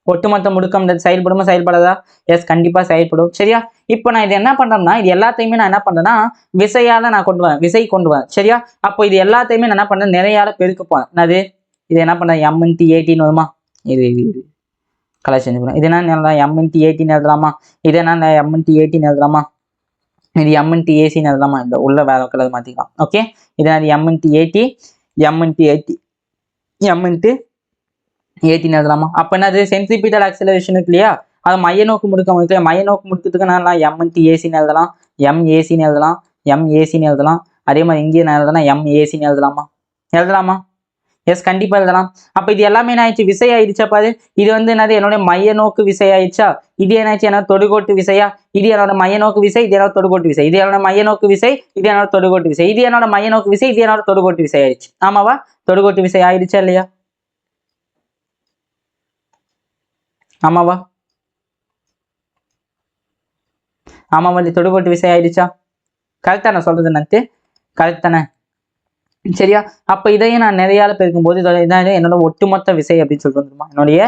ஒட்டுமொத்த முடுக்கம் செயல்படுமா செயல்படாதா? எஸ், கண்டிப்பா செயல்படும். சரியா? இப்போ நான் இது என்ன பண்றேன்னா இது எல்லாத்தையுமே நான் என்ன பண்றேன்னா விசையால நான் விசை கொண்டு வரேன். சரியா? அப்போ இது எல்லாத்தையுமே நான் என்ன பண்றேன்? நிறையால பெருக்க போறேன். இது என்ன பண்றேன்? M×18 வருமா? இது கலர் சேஞ்ச் பண்ணும். இது என்ன M×18 எழுதலாமா? இது என்ன M×18 எழுதலாமா? இது M×AC எழுதலாமா? இந்த உள்ள வேற கலர் மாத்திக்கலாம். ஓகே, இது M×80 M×18 எழுதலாமா? அப்ப என்னது? சென்ட்ரிபிட்டல் ஆக்சிலரேஷன் இருக்கு இல்லையா? அது மைய நோக்கு முடுக்கம் இருக்கு. மைய நோக்கு முடுக்கத்துக்கு நான் M×AC எழுதலாம், MAC எழுதலாம், MAC எழுதலாம். அதே மாதிரி இங்கே நான் எழுதலாம் MAC எழுதலாமா? எஸ், கண்டிப்பா எழுதலாம். அப்ப இது எல்லாமே என்ன ஆயிடுச்சு? விசை ஆயிடுச்சா பாரு. இது வந்து என்னது? என்னோட மைய நோக்கு விசை ஆயிடுச்சா? இது என்னாச்சு? என்னோட தொடுகோட்டு விசையா? இது என்னோட மைய நோக்கு விசை, இது என்னோட தொடுகோட்டு விசை. இது என்னோட மைய நோக்கு விசை, இது என்னோட தொடுகோட்டு விசை. இது என்னோட மைய நோக்கு விசை, இது என்னோட தொடுகோட்டு விசை ஆயிடுச்சு. ஆமாவா? தொடுகோட்டு விசை ஆயிடுச்சா இல்லையா? ஆமாவா? தொடுகோட்டு விசை ஆயிடுச்சா? கரெக்டா நான் சொல்றது என்னது? கரெக்ட் தானே? சரியா? அப்ப இதையும் நான் நிறையால பெருக்கும் போது இதான் என்னோட ஒட்டுமொத்த விசை அப்படின்னு சொல்லிட்டு வந்துருமா? என்னுடைய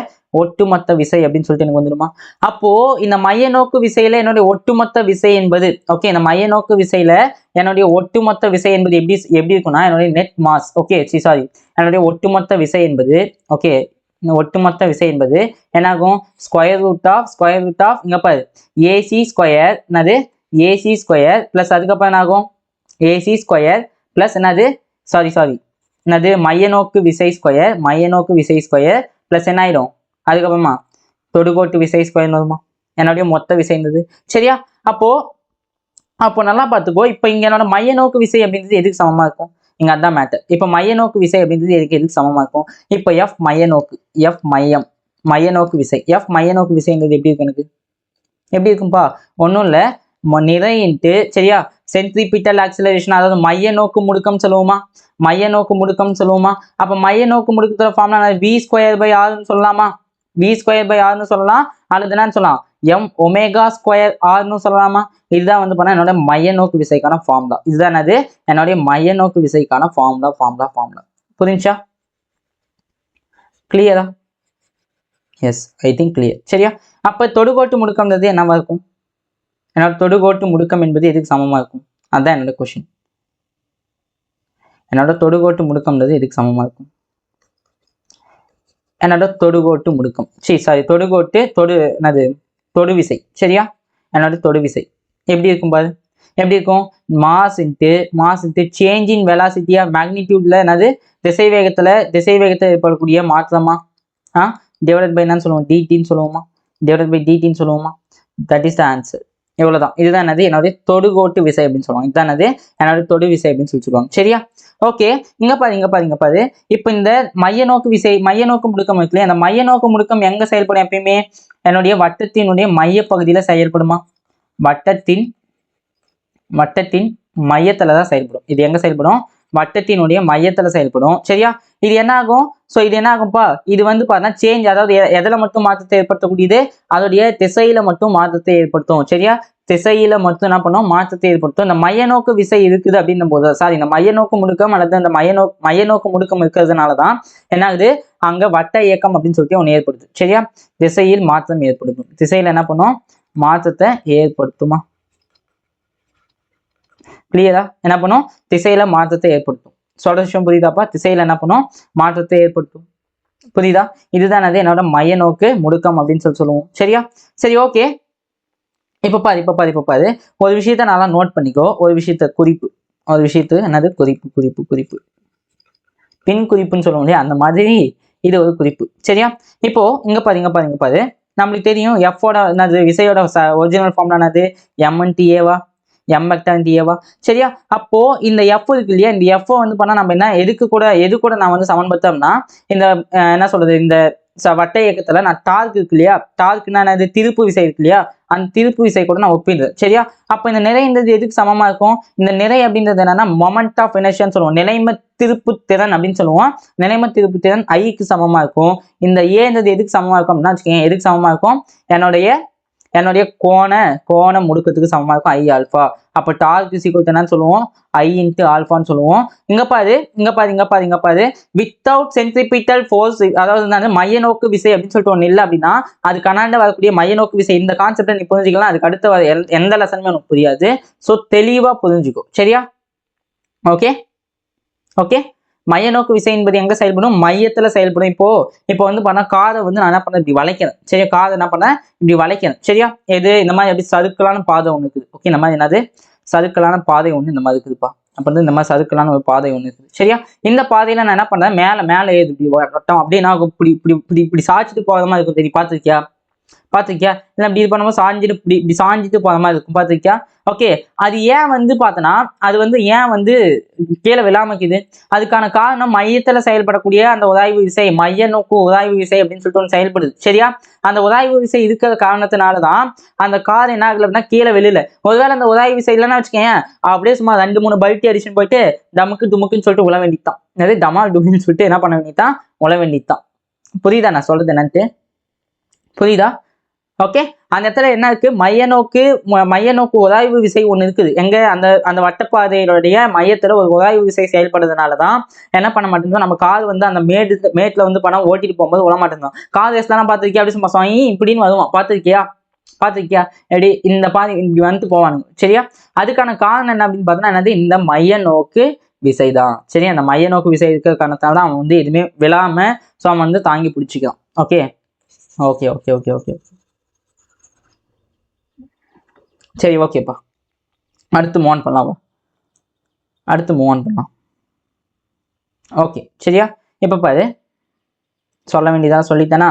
ஒட்டுமொத்த விசை அப்படின்னு சொல்லிட்டு எனக்கு வந்துருமா? அப்போ இந்த மைய நோக்கு விசையில என்னுடைய ஒட்டுமொத்த விசை என்பது ஓகே, இந்த மைய நோக்கு விசையில என்னுடைய ஒட்டுமொத்த விசை என்பது எப்படி இருக்கும்னா என்னுடைய நெட் மாஸ். ஓகே, சாரி, என்னுடைய ஒட்டுமொத்த விசை என்பது ஓகே, இந்த ஒட்டுமொத்த விசை என்பது என்னாகும்? ஸ்கொயர் ரூட் ஆஃப் இங்க பாரு AC ஸ்கொயர், என்னது? AC ஸ்கொயர் பிளஸ் அதுக்கப்புறம் என்னாகும்? AC ஸ்கொயர் பிளஸ் என்னது? சாரி என்னது? மைய நோக்கு விசை ஸ்கொயர் பிளஸ் என்ன ஆயிடும்? அதுக்கப்புறமா தொடுகோட்டு விசை ஸ்கொயர் வருமா? என்னுடைய மொத்த விசை இருந்தது. சரியா? அப்போ நல்லா பார்த்துக்கோ. இப்போ இங்க என்னோட மைய நோக்கு விசை அப்படின்றது எதுக்கு சமமா இருக்கும்? இங்க அதான் மேட்டர். இப்போ மைய நோக்கு விசை அப்படின்றது எதுக்கு சமமா இருக்கும்? இப்போ F மைய நோக்கு விசை விசைன்றது எப்படி இருக்கு? எனக்கு எப்படி இருக்கும்பா? ஒன்றும் இல்லை, நிறை இன்ட்டு சரியா சென்ட்ரிபிட்டல் ஆக்சிலரேஷன், அதாவது மைய நோக்கு முடுக்கம் சொல்லுவோமா? அப்ப மைய நோக்கு முடுக்கத்தோட ஃபார்முலா V²/R சொல்லலாமா? V²/R சொல்லலாம், அல்லது என்னன்னு சொல்லலாம்? M⍵²R சொல்லலாமா? இதுதான் வந்து பண்ணா என்னோட மைய நோக்கு விசைக்கான ஃபார்முலா. இதுதான் என்னது? என்னுடைய மைய நோக்கு விசைக்கான ஃபார்முலா. புரிஞ்சா? கிளியரா? Yes, I think clear. சரியா? அப்போ தொடுகோட்டு முடுக்கம்ன்றது என்னவா இருக்கும்? என்னோட தொடுகோட்டு முடுக்கம் என்பது எதுக்கு சமமாக இருக்கும்? அதுதான் என்னோட கொஷின். என்னோட தொடுகோட்டு முடுக்கம்ன்றது எதுக்கு சமமாக இருக்கும்? என்னோட தொடுகோட்டு முடுக்கம், சாரி, தொடு விசை. சரியா? என்னோட தொடு விசை எப்படி இருக்கும் பாரு. எப்படி இருக்கும்? மாஸ் இன்ட்டு சேஞ்ச் இன் வெலாசிட்டியா மேக்னிடியூட்ல என்னது திசை வேகத்தில் ஏற்படக்கூடிய மாற்றமா டிவைடட் பை என்னன்னு சொல்லுவோம்? டிடின்னு சொல்லுவோமா? டிவைடட் பை டிடின்னு சொல்லுவோமா? That is the answer. இவ்வளவுதான். இதுதான் என்னது என்னுடைய தொடுகோட்டு விசை அப்படின்னு சொல்லுவாங்க. இதுதான் என்னது என்னுடைய தொடு விசை அப்படின்னு சொல்லுவாங்க. சரியா? ஓகே, இங்க பாரு. இப்போ இந்த மைய நோக்கு முடுக்கம் இருக்குல்லையா, அந்த மைய நோக்கு முடுக்கம் எங்க செயல்படும்? எப்பயுமே என்னுடைய வட்டத்தினுடைய மைய பகுதியில செயல்படுமா? வட்டத்தின் மையத்துல தான் செயல்படும். இது எங்க செயல்படும்? வட்டத்தினுடைய மையத்துல செயல்படும். சரியா? இது என்ன ஆகும்? இது என்ன ஆகும்பா? இது வந்து பார்த்தீங்கன்னா சேஞ்ச், அதாவது எதில் மட்டும் மாற்றத்தை ஏற்படுத்தக்கூடியது? அதோடைய திசையில மட்டும் மாற்றத்தை ஏற்படுத்தும். சரியா? திசையில மட்டும் என்ன பண்ணும்? மாற்றத்தை ஏற்படுத்தும். இந்த மைய நோக்கு விசை இருக்குது அப்படின்னும் போது, சாரி, இந்த மைய நோக்கு முடுக்கம் அல்லது அந்த மைய நோக்கு முடுக்கம் இருக்கிறதுனாலதான் என்ன ஆகுது? அங்க வட்ட இயக்கம் அப்படின்னு சொல்லிட்டு ஒன்று ஏற்படுது. சரியா? திசையில் மாற்றம் ஏற்படுத்தும். திசையில என்ன பண்ணும்? மாற்றத்தை ஏற்படுத்துமா? கிளியரா? என்ன பண்ணும்? திசையில மாற்றத்தை ஏற்படுத்தும். சொல்ற விஷயம் புரியுதாப்பா? திசையில என்ன பண்ணும்? மாற்றத்தை ஏற்படுத்தும். புரியுதா? இதுதான் என்னோட மைய நோக்கு முடுக்கம் அப்படின்னு சொல்லுவோம். சரியா? சரி, ஓகே. இப்ப பாரு. ஒரு விஷயத்த நல்லா நோட் பண்ணிக்கோ. ஒரு விஷயத்து என்னது? குறிப்பு பின் குறிப்புன்னு சொல்லுவோம் இல்லையா, அந்த மாதிரி இது ஒரு குறிப்பு. சரியா? இப்போ இங்க பாரு. நம்மளுக்கு தெரியும் எஃபோட என்னது விசையோட ஒரிஜினல் ஃபார்ம்ல என்னது? எம்என்டிஏவா? எம் வெக்டர் டிஏவா? சரியா? அப்போ இந்த எஃப் இருக்கு இல்லையா, இந்த எஃப் வந்து பண்ணா நம்ம என்ன எது கூட நான் வந்து சமன்படுத்தோம்னா, இந்த என்ன சொல்றது, இந்த வட்ட இயக்கத்துல நான் டார்க் இருக்கு இல்லையா, டார்க்னா என்னது? திருப்பு விசை இருக்கு இல்லையா, அந்த திருப்பு விசை கூட நான் ஒப்பிடுறேன். சரியா? அப்ப இந்த நிறைன்றது எதுக்கு சமமா இருக்கும்? இந்த நிறை அப்படின்றது என்னன்னா மொமெண்ட் ஆஃப் இனர்ஷியான்னு சொல்லுவோம். நிலைம திருப்பு திறன் அப்படின்னு சொல்லுவோம். நிலைம திருப்பு திறன் ஐக்கு சமமா இருக்கும். இந்த ஏன்றது எதுக்கு சமமா இருக்கும் அப்படின்னா வச்சுக்கோங்க, எதுக்கு சமமா இருக்கும்? என்னுடைய கோண முடுக்கத்துக்கு சமமா இருக்கும் ஐ ஆல்பா. அப்ப டார்க் இஸ் ஈக்குவல் டு என்னன்னு சொல்லுவோம்? ஐ இன்ட்டு ஆல்பான்னு சொல்லுவோம். இங்க பாரு. வித்தவுட் சென்ட்ரிபிட்டல் ஃபோர்ஸ், அதாவது மைய நோக்கு விசை அப்படின்னு சொல்லிட்டு ஒண்ணு இல்லை அப்படின்னா, அது கனாண்ட வரக்கூடிய மைய நோக்கு விசை, இந்த கான்செப்டை நீ புரிஞ்சுக்கலாம். அதுக்கு அடுத்த வர எந்த லெசனுமே உனக்கு புரியாது. ஸோ தெளிவா புரிஞ்சுக்கோ. சரியா? ஓகே. மைய நோக்கு விசை என்பது எங்க செயல்படும்? மையத்துல செயல்படும். இப்போ வந்து பண்ண காரை வந்து நான் என்ன பண்ண இப்படி வளைக்கிறேன். சரியா? காரை என்ன பண்ண இப்படி வளைக்கிறேன். சரியா? எது இந்த மாதிரி எப்படி சறுக்கலான பாதை ஒண்ணு இருக்குது. ஓகே, இந்த மாதிரி என்னது சறுக்கலான பாதை ஒண்ணு இந்த மாதிரி இருக்குதுப்பா. அப்ப வந்து இந்த மாதிரி சறுக்கலான ஒரு பாதை ஒண்ணு இருக்குது. சரியா? இந்த பாதையில நான் என்ன பண்றேன்? மேல ஏது இப்படி வட்டம் அப்படியே நான் இப்படி சாய்ச்சிட்டு போகிற மாதிரி இருக்கும். தெரியும்? பார்த்துருக்கியா? இல்லை இப்படி இது பண்ணும்போது சாஞ்சிட்டு இப்படி சாஞ்சிட்டு போகிற மாதிரி இருக்கும். பார்த்துருக்கியா? ஓகே, அது ஏன் வந்து பார்த்தோன்னா, அது வந்து ஏன் வந்து கீழே விழாமக்குது? அதுக்கான காரணம் மையத்துல செயல்படக்கூடிய அந்த உராய்வு விசை, மைய நோக்கு உராய்வு விசை அப்படின்னு சொல்லிட்டு ஒன்று செயல்படுது. சரியா? அந்த உராய்வு விசை இருக்கிற காரணத்தினாலதான் அந்த கார் என்ன ஆகல அப்படின்னா கீழே வெளியில. ஒருவேளை அந்த உராய்வு விசை இல்லைன்னா வச்சுக்கேன், அப்படியே சும்மா 2-3 பல்ட்டி அடிச்சுன்னு போயிட்டு துமுக்குன்னு சொல்லிட்டு உழ வேண்டித்தான். நிறைய டமால் டுமின்னு சொல்லிட்டு என்ன பண்ண வேண்டித்தான்? உழ வேண்டித்தான். புரியுதா நான் சொல்றது என்னன்ட்டு? புரியுதா? ஓகே, அந்த இடத்துல என்ன இருக்கு? மைய நோக்கு உராய்வு விசை ஒண்ணு இருக்குது. எங்க? அந்த வட்டப்பாதையினுடைய மையத்துல ஒரு உராய்வு விசை செயல்படுறதுனாலதான் என்ன பண்ண மாட்டேங்குது, நம்ம கார் வந்து அந்த மேட்ல வந்து பணம் ஓட்டிட்டு போகும்போது விட மாட்டேங்குது. கார் ரேஸ்லாம் பார்த்திருக்கியா? அப்படி சும்மா இப்படின்னு வருவான். பார்த்திருக்கியா? எப்படி இந்த பாதி இப்படி வந்து போவானுங்க. சரியா? அதுக்கான காரணம் என்ன அப்படின்னு பார்த்தோன்னா என்னது? இந்த மைய நோக்கு விசைதான். சரி, அந்த மைய நோக்கு விசை இருக்கிற காரணத்தால தான் அவன் வந்து எதுவுமே விழாம அவன் வந்து தாங்கி பிடிச்சிக்கான். ஓகே. சரி, ஓகேப்பா. அடுத்து மூவ் ஆன் பண்ணலாம். ஓகே, சரியா? இப்ப பாரு, சொல்ல வேண்டியதான் சொல்லிட்டேனா?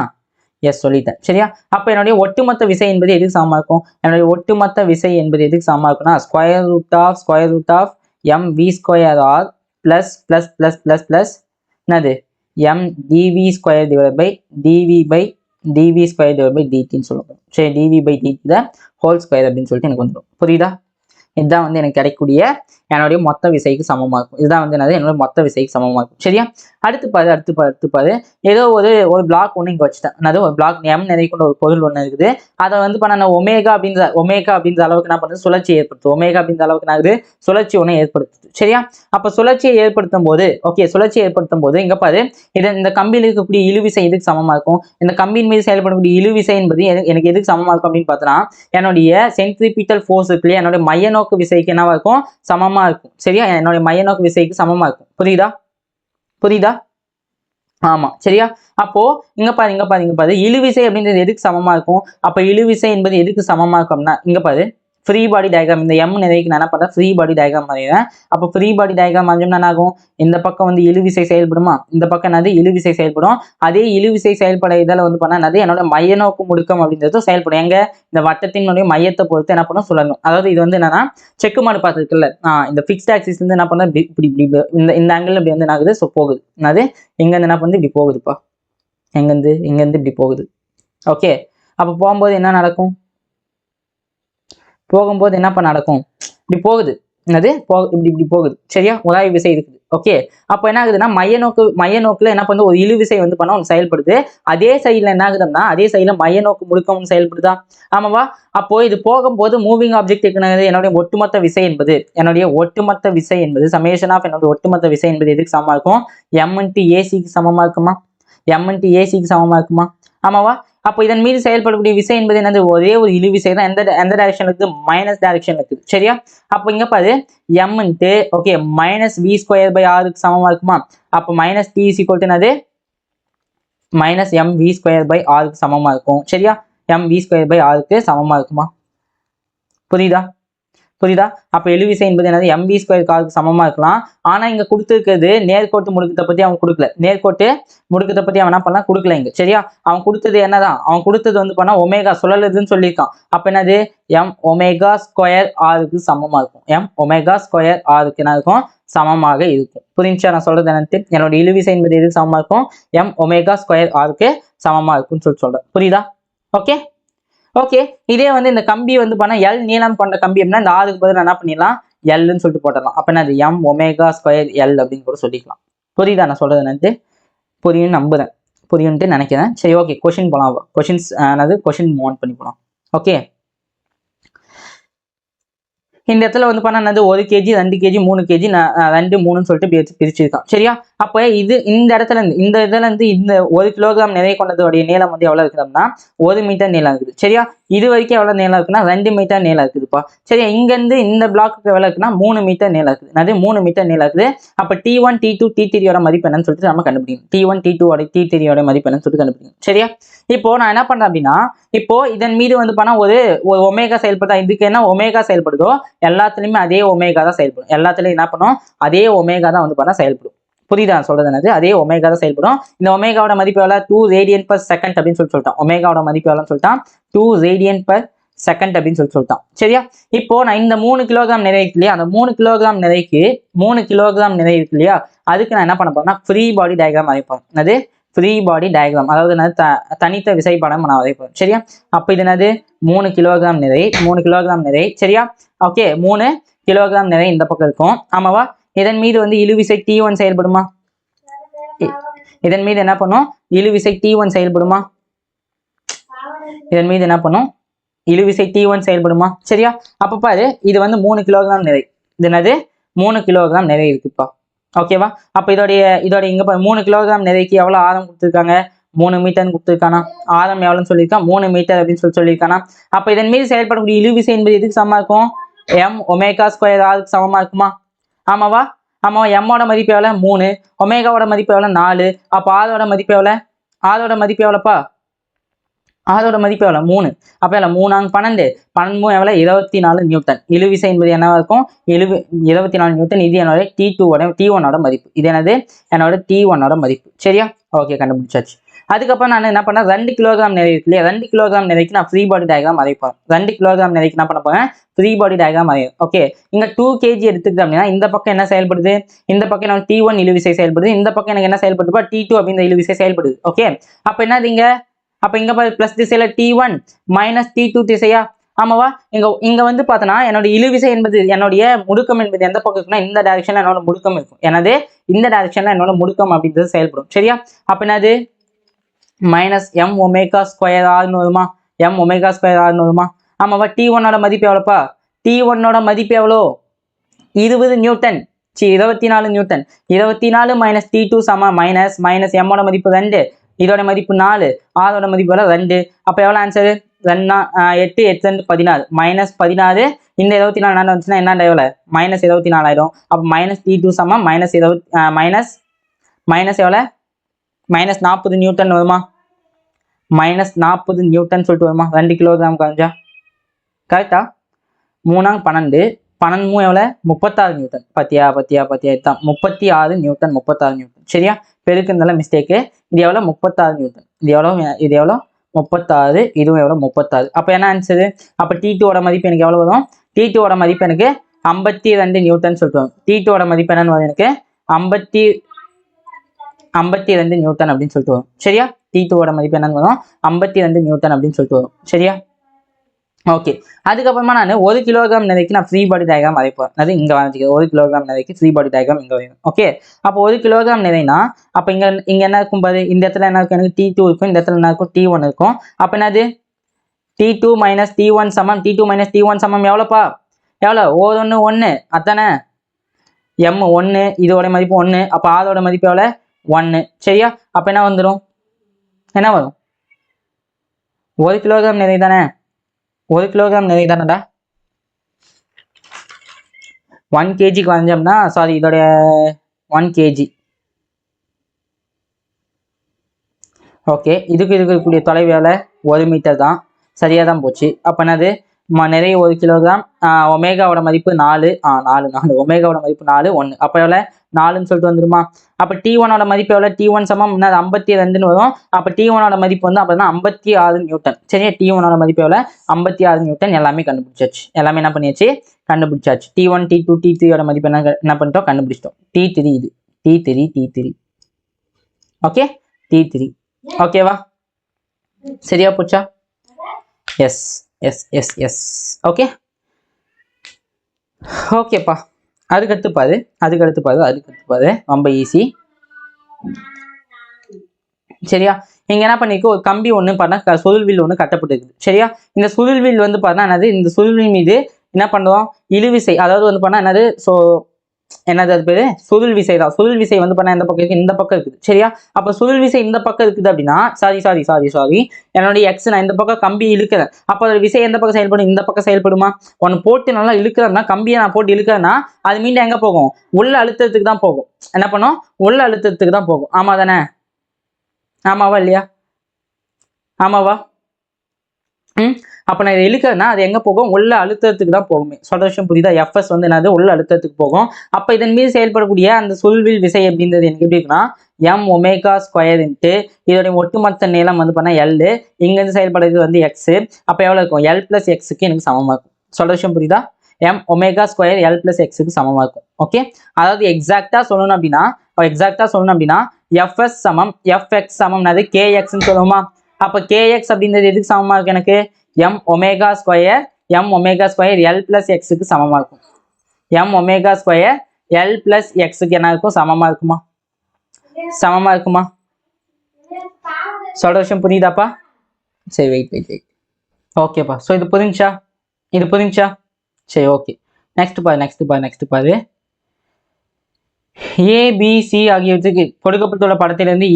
எஸ், சொல்லிட்டேன். சரியா? அப்ப என்னுடைய ஒட்டுமொத்த விசை என்பது எதுக்கு சமமா இருக்கும்? என்னுடைய ஒட்டுமொத்த விசை என்பது எதுக்கு சமமா இருக்குன்னா square root of M V square R plus என்னது M DV square divide by DV square divide by டிடின்னு சொல்லுவோம். சரி, DV by DT the whole square அப்படின்னு சொல்லிட்டு எனக்கு வந்துடும். புரியுதா? இதுதான் வந்து எனக்கு கிடைக்கக்கூடிய என்னுடைய மொத்த விசைக்கு சமமா இருக்கும். இதுதான் வந்து என்னது என்னோட மொத்த விசைக்கு சமமா இருக்கும். சரியா? அடுத்து பாரு ஏதோ ஒரு பிளாக் ஒன்று இங்க வச்சுட்டேன். அதாவது ஒரு பிளாக் எம் நிறை கொண்ட ஒரு பொருள் ஒன்று இருக்குது. அதை வந்து பண்ண ஒமேகா அப்படின்ற அளவுக்கு என்ன பண்ணுது, சுழற்சி ஏற்படுத்தும். ஒமேகா அப்படின்ற அளவுக்கு என்ன ஆகுது, சுழற்சி ஒன்று ஏற்படுத்துது. சரியா? அப்ப சுழற்சியை ஏற்படுத்தும் போது சுழற்சி ஏற்படுத்தும் போது இங்க பாரு, இந்த கம்பியில் இருக்கக்கூடிய இழுவிசை எதுக்கு சமமா இருக்கும்? இந்த கம்பியின் மீது செயல்படக்கூடிய இழுவிசை என்பது எனக்கு எதுக்கு சமமா இருக்கும் அப்படின்னு பார்த்தோம்னா, என்னுடைய சென்ட்ரிபிட்டல் ஃபோர்ஸ் இருக்குல்லையா, என்னுடைய மைய நோக்கு விசைக்கு என்னவா இருக்கும், சமமா இருக்கும். சரியா? என்னுடைய மைய நோக்கு விசைக்கு சமமா இருக்கும். புரியுதா? ஆமா. சரியா? அப்போ இங்க பாரு இழுவிசை அப்படின்றது எதுக்கு சமமா இருக்கும்? அப்ப இழுவிசை என்பது எதுக்கு சமமா இருக்கும்னா, இங்க பாரு ஃப்ரீ பாடி டயக்ராம், இந்த எம் நிறைக்கு நான் என்ன பண்றேன், ஃப்ரீ பாடி டயக்ராம் வரைகிறேன். அப்போ ஃப்ரீ பாடி டயக்ராம் வரைஞ்சோம்னா என்ன ஆகும், இந்த பக்கம் வந்து இழுவிசை செயல்படுமா, இந்த பக்கம் என்னது இழுவிசை செயல்படும். அதே இழுவிசை செயல்பட இதில் வந்து பண்ணா என்னது, என்னோட மைய நோக்கு முடுக்கம் அப்படின்றது செயல்படும். எங்க இந்த வட்டத்தினுடைய மையத்தை பொறுத்து என்ன பண்ணும், சுழலும். அதாவது இது வந்து என்னன்னா செக்கு மாடு பார்த்துருக்குல்ல, இந்த ஃபிக்ஸ்ட் ஆக்சிஸ் இருந்து என்ன பண்ண இப்படி இந்த ஆங்கிள் இப்படி வந்து என்ன ஆகுது, ஸோ போகுது. அது எங்க இருந்து என்ன பண்ணுது, இப்படி போகுதுப்பா. இங்கேருந்து இப்படி போகுது. ஓகே, அப்போ போகும்போது என்ன நடக்கும், போகும்போது என்னப்பா நடக்கும், இப்படி போகுது. என்னது இப்படி போகுது. சரியா? உராய்வு விசை இருக்குது. ஓகே, அப்போ என்ன ஆகுதுன்னா மைய நோக்குல என்ன பண்ணுது, ஒரு இழு விசை வந்து பண்ண ஒன்று செயல்படுது. அதே சைடுல என்ன ஆகுதுன்னா, அதே சைடுல மைய நோக்கு முடுக்கம் செயல்படுதா? ஆமாவா? அப்போ இது போகும்போது மூவிங் ஆப்ஜெக்ட் என்னுடைய ஒட்டுமொத்த விசை என்பது சமேஷன் ஆஃப் என்னுடைய ஒட்டுமொத்த விசை என்பது எதுக்கு சமமா இருக்கும், m×ac சமமா இருக்குமா? m×ac சமமா இருக்குமா? ஆமாவா? அப்போ இதன் மீது செயல்படக்கூடிய விசை என்பது என்னது, ஒரே ஒரு இழு விசை தான். எந்த டைரக்ஷன் இருக்குது, மைனஸ் டைரக்ஷன் இருக்குது. சரியா? அப்போ இங்க பாரு m மைனஸ் v²/r சமமா இருக்குமா? அப்போ மைனஸ் p என்னது, மைனஸ் mv²/r சமமா இருக்கும். சரியா? mv²/r சமமா இருக்குமா? புரியுதா? அப்ப இழுவிசை என்பது என்னது, mv²r சமமா இருக்கலாம். ஆனா இங்க கொடுத்துருக்கிறது நேர்கோட்டு முடுக்கத்தை பத்தி அவன் கொடுக்கல. நேர்கோட்டு முடுக்கத்தை பத்தி அவன் என்ன பண்ணா கொடுக்கல இங்க. சரியா? அவன் கொடுத்தது என்னதான், அவன் கொடுத்தது வந்து பண்ணா ஒமேகா சுழலுதுன்னு சொல்லியிருக்கான். அப்ப என்னது, m²r சமமா இருக்கும். m²r என்ன இருக்கும், சமமாக இருக்கும். புரிஞ்சா நான் சொல்றது என்னன்னு? என்னோட இழுவிசை என்பது எதுக்கு சமமா இருக்கும், m²r சமமா இருக்கும்னு சொல்றேன். புரியுதா? ஓகே, இதே வந்து இந்த கம்பி வந்து பண்ணா எல் நீளம் கொண்ட கம்பி அப்படின்னா இந்த ஆறுக்கு பதில் என்ன பண்ணிடலாம், எல்ன்னு சொல்லிட்டு போட்டுடலாம். அப்ப என்னது, m²l அப்படின்னு கூட சொல்லிக்கலாம். புரியுதா நான் சொல்றது என்னன்னு? புரியும்னு நினைக்கிறேன். சரி, ஓகே, கொஸ்டின் போலாம். கொஸ்டின் மூவ் ஆன் பண்ணி போலாம். ஓகே, இந்த இடத்துல வந்து பண்ணா என்னது, 1 kg 2 kg 3 kg 2 3ன்னு சொல்லிட்டு பிரிச்சிருக்கான். சரியா? அப்போ இந்த இடத்துல இருந்து இந்த 1 கிலோகிராம் நிறை கொண்டதோடைய நீளம் வந்து எவ்வளவு இருக்குதுன்னா 1 மீட்டர் நீளம் இருக்குது. சரியா? இது வரைக்கும் எவ்வளவு நீளம் இருக்குன்னா 2 மீட்டர் நீளம் இருக்குதுப்பா. சரியா? இங்க இருந்து இந்த பிளாக்கு எவ்வளவு இருக்குன்னா 3 மீட்டர் நீளம் இருக்குது. அது 3 மீட்டர் நீளம் இருக்குது. அப்ப T1 T2 T3 மதிப்பு என்னன்னு சொல்லிட்டு நம்ம கண்டுபிடிக்கணும். T1 T2 T3 மதிப்பு என்னன்னு சொல்லிட்டு கண்டுபிடிக்கணும். சரியா? இப்போ நான் என்ன பண்றேன் அப்படின்னா, இப்போ இதன் மீது வந்து பண்ணா ஒரு ஒமேகா செயல்படுதா, இதுக்கு என்ன ஒமேகா செயல்படுதோ எல்லாத்துலயுமே அதே ஒமேகா தான் செயல்படும். எல்லாத்துலயும் என்ன பண்ணும், அதே ஒமேகா தான் வந்து பண்ணா செயல்படும். புரியுதா சொல்றது என்னது, அதே ஒமேகா தான் செயல்படும். இந்த ஒமேகாவோட மதிப்பு எவ்வளவு, 2 radian/second அப்படின்னு சொல்லிட்டான். ஒமேகாவோட மதிப்பு எவ்வளவுன்னு சொல்லிட்டான், 2 radian/second அப்படின்னு சொல்லிட்டான். சரியா? இப்போ நான் இந்த 3 கிலோகிராம் நிறை இருக்கு இல்லையா, அந்த 3 கிலோகிராம் நிறைக்கு 3 கிலோகிராம் நிறை இருக்கு இல்லையா, அதுக்கு நான் என்ன பண்ண போறேன்னா ஃப்ரீ பாடி டயக்ராம் வரைப்பேன். என்னது, ஃப்ரீ பாடி டயக்ராம், அதாவது தனித்த விசைப்படம் நான் வரைப்பேன். சரியா? அப்ப இது என்னது, 3 கிலோகிராம் நிறை. சரியா? ஓகே, 3 கிலோகிராம் நிறை இந்த பக்கம் இருக்கும். ஆமாவா? இதன் மீது வந்து இழுவிசை T1 செயல்படுமா, இதன் மீது என்ன பண்ணும், இழுவிசை T1 செயல்படுமா, இதன் மீது என்ன பண்ணும், இழுவிசை T1 செயல்படுமா? சரியா? அப்ப பாரு, இது வந்து 3 கிலோகிராம் நிறை. இது என்னது, 3 கிலோகிராம் நிறை இருக்குப்பா. ஓகேவா? அப்ப இதோட இங்க 3 கிலோகிராம் நிறைக்கு எவ்வளவு ஆரம் கொடுத்துருக்காங்க, 3 மீட்டர்னு கொடுத்துருக்கானா, ஆரம் எவ்வளவுன்னு சொல்லியிருக்கான், 3 மீட்டர் அப்படின்னு சொல்லியிருக்கானா. அப்ப இதன் மீது செயல்படக்கூடிய இழுவிசை என்பது எதுக்கு சமமா இருக்கும், m²r சமமா இருக்குமா? ஆமாவா? m-ஓட மதிப்பு எவ்வளவு, 3, ஒமேகாவோட மதிப்பு எவ்வளவு, 4. அப்ப r-ஓட மதிப்பு எவ்வளவு, r-ஓட மதிப்பு எவ்வளவுப்பா, r-ஓட மதிப்பு எவ்வளவு, 3. அப்ப எவ்வளவு, 3 12 12 எவ்வளவு, 24 நியூட்டன். இழுவிசை என்பது என்னவா இருக்கும், 24 நியூட்டன். இது என்னோட T1ஓட மதிப்பு. இது என்னோட T1ஓட மதிப்பு. சரியா? ஓகே, கண்டுபிடிச்சாச்சு. அதுக்கப்புறம் நான் என்ன பண்ணேன், 2 கிலோகிராம் நிறை இருக்கு இல்லையா, 2 கிலோகிராம் நிறைக்கு நான் ஃப்ரீ பாடி டயக்ராம் வரைப்பேன். 2 கிலோகிராம் நிறைக்கு என்ன பண்ண போறேன், ஃப்ரீ பாடி டயக்ராம் வரையும். ஓகே, இங்க 2 kg எடுத்துக்கிட்டோம் அப்படின்னா இந்த பக்கம் என்ன செயல்படுது, இந்த பக்கம் எனக்கு T1 இழுவிசை செயல்படுது, இந்த பக்கம் எனக்கு என்ன செயல்படுதுப்பா, T2 அப்படின்ற இழுவிசை செயல்படுது. ஓகே, அப்ப என்னது இங்க, அப்ப இங்க பிளஸ் திசையில T1 மைனஸ் T2 திசையா. ஆமாவா? இங்க வந்து பார்த்தோன்னா என்னோட இழுவிசை என்பது என்னுடைய முடுக்கம் என்பது எந்த பக்கம் இருக்குன்னா இந்த டைரக்ஷன்ல என்னோட முடுக்கம் இருக்கும். எனது இந்த டைரக்ஷன்ல என்னோட முடுக்கம் அப்படின்றது செயல்படும். சரியா? அப்ப என்னது மைனஸ் எம் ஒமேகா ஸ்கொயர் ஆர்னு வருமா? எம் ஒமேகா ஸ்கொயர் ஆர்னு வருமா? ஆமாவா? T1ஓட மதிப்பு எவ்வளோப்பா? T1ஓட மதிப்பு எவ்வளோ? 20 நியூட்டன். 24 நியூட்டன். 24 மைனஸ் T2 சம மைனஸ் மைனஸ் எம்மோட மதிப்பு 2, இதோட மதிப்பு 4, ஆரோட மதிப்பு 2. அப்போ எவ்வளோ ஆன்சரு? 2 8 8 16 மைனஸ் 16. இந்த 24 என்ன வந்துச்சுன்னா என்ன எவ்வளோ? மைனஸ் 24 ஆயிடும். அப்போ மைனஸ் T2 சமம் மைனஸ் மைனஸ் எவ்வளோ? மைனஸ் 40 நியூட்டன் வருமா? மைனஸ் 40 நியூட்டன் சொல்லிட்டு வருமா? 2 கிலோகிராம் குறைஞ்சா கரெக்டா? 3 12 12 எவ்வளோ? 36 நியூட்டன். பத்தியா இதுதான் 36 நியூட்டன். 36 நியூட்டன். சரியா? பெருக்குனால மிஸ்டேக்கு. இது எவ்வளோ? 36 நியூட்டன். இது எவ்வளோ? 36. இதுவும் எவ்வளோ? 36. அப்போ என்ன ஆன்சரு? அப்போ T2ஓட மதிப்பு எனக்கு எவ்வளோ வரும்? T2ஓட மதிப்பு எனக்கு 52 நியூட்டன் சொல்லிட்டு வரும். T2ஓட மதிப்பு என்னன்னு வரும் எனக்கு? 52 நியூட்டன் அப்படின்னு சொல்லிட்டு வரும். சரியா? T2ஓட மதிப்பு என்னன்னு வரும்? 52 நியூட்டன் அப்படின்னு சொல்லிட்டு வரும். சரியா? ஓகே. அதுக்கப்புறமா நான் 1 கிலோகிராம் நிறைக்கு நான் ஃப்ரீ பாடி டயக்ராம் வரைப்பேன். அது இங்கே வரைஞ்சிக்கிறேன். 1 கிலோகிராம் நிறைக்கு ஃப்ரீ பாடி டயக்ராம் இங்கே வரையும். ஓகே. அப்போ 1 கிலோகிராம் நிறைனா அப்போ இங்கே என்ன இருக்கும் பாரு? இந்த இடத்துல என்ன இருக்கும்? எனக்கு T2 இருக்கும். இந்த இடத்துல என்ன இருக்கும்? T1 இருக்கும். அப்போ என்னது? T2 மைனஸ் T1 சமம் T2 மைனஸ் T1 சமம் எவ்வளோப்பா? எவ்வளோ? 1 1 அதானே? எம் 1, இதோட மதிப்பு 1. அப்போ ஆரோட மதிப்பு எவ்வளோ? 1. சரியா? அப்போ என்ன வந்துடும்? என்ன வரும்? 1 கிலோகிராம் நிறை தானே? 1 கிலோகிராம் நிறை தானடா? 1 kg வரைஞ்சோம்னா சாரி இதோட 1 kg. ஓகே. இதுக்கு இருக்கக்கூடிய தொலைவு எவ்வளோ? 1 மீட்டர் தான். சரியாக தான் போச்சு. அப்போ என்னது? நிறைய 1 கிலோகிராம். ஒமேகாவோட மதிப்பு 4. 4 ஒமேகாவோட மதிப்பு 4 1. அப்போ எவ்வளோ? 4ன்னு சொல்லிட்டு வந்துருமா? அப்போ T1ஓட மதிப்பு எவ்வளோ? T1 சமம் 52ன்னு வரும். அப்போ T1ஓட மதிப்பு வந்து அப்போனா 56 நியூட்டன். சரியா? T1ஓட மதிப்பு எவ்வளோ? 56 நியூட்டன். எல்லாமே கண்டுபிடிச்சாச்சு. எல்லாமே என்ன பண்ணியாச்சு? கண்டுபிடிச்சாச்சு. T1 T2 T3ஓட மதிப்பு என்ன பண்ணிட்டோம்? கண்டுபிடிச்சிட்டோம். T3 இது T3. ஓகே. T3. ஓகேவா? சரியா போச்சா? Yes yes yes yes okay. ஓகேப்பா. அதுக்கடுத்து பாரு ரொம்ப ஈஸி. சரியா? இங்க என்ன பண்ணிருக்கு? ஒரு கம்பி ஒன்று பார்த்தா சுருள்வில் ஒன்று கட்டப்பட்டிருக்கு. சரியா? இந்த சுருள்வில் வந்து பார்த்தா என்னது? இந்த சுருள்வில் மீது என்ன பண்ணுறோம்? இழுவிசை, அதாவது வந்து பண்ணா என்னது? ஸோ என்னது அது பேரு? சுருள் விசை தான். சுருள் விசை வந்து பண்ணா எந்த பக்கம் இருக்கு? இந்த பக்கம் இருக்குது. சரியா? அப்ப சுருள் விசை இந்த பக்கம் இருக்குது அப்படின்னா சாரி என்னுடைய எக்ஸ் நான் இந்த பக்கம் கம்பி இழுக்கிறேன். அப்ப அதோட விசை எந்த பக்கம் செயல்படும்? இந்த பக்கம் செயல்படுமா? ஒன்று போட்டு நல்லா இழுக்கிறேன்னா, கம்பியை நான் போட்டு இழுக்கிறேன்னா அது மீண்டும் எங்க போகும்? உள்ள அழுத்தத்துக்கு தான் போகும். என்ன பண்ணும்? உள்ள அழுத்தத்துக்கு தான் போகும். ஆமா தானே? ஆமாவா இல்லையா? ஆமாவா? அப்ப நான் இதை இழுக்கிறேன்னா அது எங்க போகும்? உள்ள அழுத்தத்துக்கு தான் போகுமே. சொல்ற விஷயம் புரியுதா? எஃப்எஸ் வந்து என்னது? உள்ள அழுத்தத்துக்கு போகும். அப்ப இதன் மீது செயல்படக்கூடிய அந்த சுருள்வில் விசை அப்படின்றது எனக்கு எப்படி இருக்குன்னா எம் ஒமேகா ஸ்கொயர் இன்ட்டு இதோடைய ஒட்டுமொத்த நீளம் வந்து பண்ணா எல். இங்கிருந்து செயல்படுறது வந்து எக்ஸ். அப்ப எவ்வளவு இருக்கும்? எல் பிளஸ் எக்ஸுக்கு எனக்கு சமமா இருக்கும். சொல்ற விஷயம் புரியுதா? M omega square L plus எக்ஸுக்கு சமமா இருக்கும். ஓகே. அதாவது எக்ஸாக்டா சொல்லணும் அப்படின்னா எஃப்எஸ் சமம் எஃப்எக்ஸ் சமம் கேஎக்ஸ்ன்னு சொல்லுவோமா? அப்ப கேஎக்ஸ் அப்படின்றது எதுக்கு சமமா இருக்கு? எனக்கு M omega square L plus எக்ஸுக்கு சமமா இருக்கும். M omega square L plus எக்ஸுக்கு என்ன இருக்கும்? சமமா இருக்குமா? சொல்ற விஷயம் புரியுதாப்பா? சரி வெயிட். ஓகேப்பா. ஸோ இது புரிஞ்சா? சரி ஓகே. நெக்ஸ்ட் பாரு. ஏபிசி ஆகியவற்றுக்கு கொடுக்கப்பட்டுள்ள படத்திலிருந்து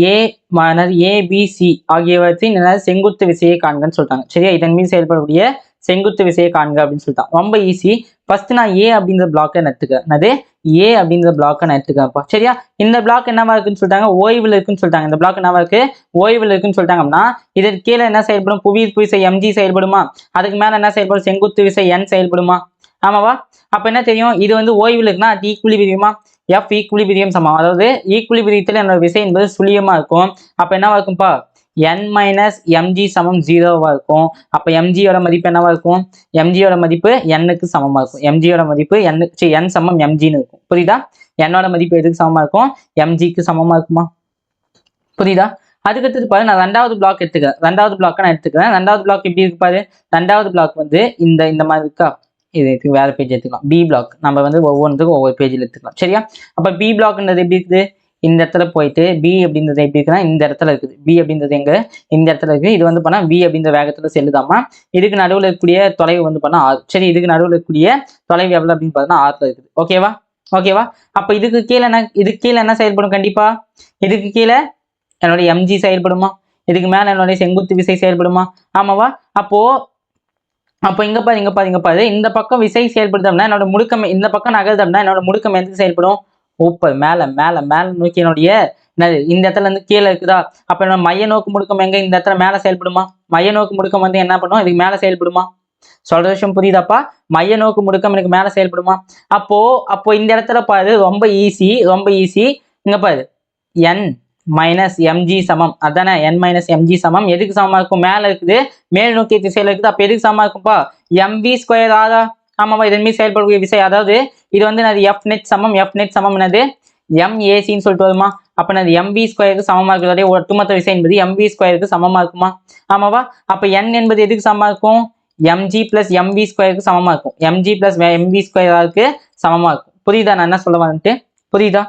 ஏபிசி ஆகியவற்றின் செங்குத்து விசையை காண்கன்னு சொல்லிட்டாங்க. சரியா? இதன் மீது செயல்படக்கூடிய செங்குத்து விசையை காண்க அப்படின்னு சொல்லிட்டான். ரொம்ப ஈஸி. ஃபர்ஸ்ட் நான் ஏ அப்படின்ற பிளாக்கை எடுத்துக்கிறேன்ப்பா. சரியா? இந்த பிளாக் என்னவா இருக்குன்னு சொல்லிட்டாங்க? ஓய்வில் இருக்குன்னு சொல்லிட்டாங்க. இந்த பிளாக் என்னவா இருக்கு? ஓய்வில் இருக்குன்னு சொல்லிட்டாங்க அப்படின்னா இதற்கு கீழே என்ன செயல்படும்? புவியீர்ப்பு விசை எம்ஜி செயல்படுமா? அதுக்கு மேல என்ன செயல்படும்? செங்குத்து விசை என் செயல்படுமா? ஆமாவா? அப்ப என்ன தெரியும்? இது வந்து ஓய்வில் இருக்குன்னா அது ஈக்குலிபிரியமா? எஃப் ஈக்குலிபிரியம் சமம். அதாவது ஈக்குலிபிரியத்தில் என்னோட விசை என்பது சுழியமா இருக்கும். அப்ப என்னவா இருக்கும்பா? n மைனஸ் எம்ஜி சமம் 0வா இருக்கும். அப்ப எம்ஜியோட மதிப்பு என்னவா இருக்கும்? எம்ஜியோட மதிப்பு n-க்கு சமமா இருக்கும். எம்ஜியோட மதிப்பு n சமம் எம்ஜின்னு இருக்கும். புரியுதா? என்னோட மதிப்பு எதுக்கு சமமா இருக்கும்? எம்ஜிக்கு சமமா இருக்குமா? புரியுதா? அதுக்கடுத்து பாரு நான் ரெண்டாவது பிளாக் எடுத்துக்கிறேன். ரெண்டாவது பிளாக்கை நான் எடுத்துக்கிறேன். ரெண்டாவது பிளாக் எப்படி இருக்கு பாரு. ரெண்டாவது பிளாக் வந்து இந்த மாதிரி இருக்கா. இது வேற பேஜ் எடுத்துக்கலாம். பி பிளாக் நம்ம வந்து ஒவ்வொன்றுக்கும் ஒவ்வொரு பேஜில் எடுத்துக்கலாம். சரியா? அப்போ பி பிளாக்ன்றது எப்படி இருக்குது, இந்த இடத்துல போயிட்டு பி அப்படின்றது எப்படி இருக்குன்னா இந்த இடத்துல இருக்குது. பி அப்படின்றது எங்க இந்த இடத்துல இருக்கு. இது வந்து பண்ணா பி அப்படின்ற வேகத்துல செல்லுதாமா. இதுக்கு நடுவில் இருக்கக்கூடிய தொலைவு வந்து பண்ணா 6. சரி, இதுக்கு நடுவில் இருக்கக்கூடிய தொலைவு எவ்வளவு அப்படின்னு பார்த்தா 6 இருக்குது. ஓகேவா? ஓகேவா? அப்ப இதுக்கு கீழே என்ன செயல்படும்? கண்டிப்பா இதுக்கு கீழே என்னுடைய எம்ஜி செயல்படுமா? இதுக்கு மேல என்னுடைய செங்குத்து விசை செயல்படுமா? ஆமாவா? அப்போ இங்க பாரு இந்த பக்கம் விசை செயல்படுது அப்படின்னா என்னோட முடுக்கம் இந்த பக்கம் நகருது அப்படின்னா என்னோட முடுக்கம் எதுக்கு செயல்படும்? மேல நோக்கி என்னுடைய இந்த இடத்துல இருந்து கீழே இருக்குதா. அப்ப என்னோட மைய நோக்கு முடுக்கம் எங்க இந்த இடத்துல மேல செயல்படுமா? மைய நோக்கு முடுக்கம் வந்து என்ன பண்ணும்? இதுக்கு மேல செயல்படுமா? சொல்ற விஷயம் புரியுதாப்பா? மைய நோக்கு முடுக்கம் எனக்கு மேல செயல்படுமா? அப்போ இந்த இடத்துல பாரு ரொம்ப ஈஸி. இங்க பாரு n மைனஸ் எம்ஜி சமம். அதானே n மைனஸ் எம்ஜி சமம் எதுக்கு சமமா இருக்கும்? மேல இருக்குது, மேல் நோக்கிய திசையில இருக்குது. அப்ப எதுக்கு சமமா இருக்கும்பா? mv ஸ்கொயர் ஆதா. ஆமாவா? இதன் மீது செயல்படக்கூடிய விசை. அதாவது இது வந்து f நெட் சமம் என்னது mac சொல்லிட்டு வருமா? அப்ப அது mv ஸ்கொயருக்கு சமமா இருக்குது. ஒட்டுமொத்த விசை என்பது mv ஸ்கொயருக்கு சமமா இருக்குமா? ஆமாவா? அப்ப n என்பது எதுக்கு சமமா இருக்கும்? mg பிளஸ் mv ஸ்கொயருக்கு சமமா இருக்கும். mg பிளஸ் mv ஸ்கொயருக்கு சமமா இருக்கும். புரியுதா நான் என்ன சொல்ல வந்துட்டு? புரியுதா?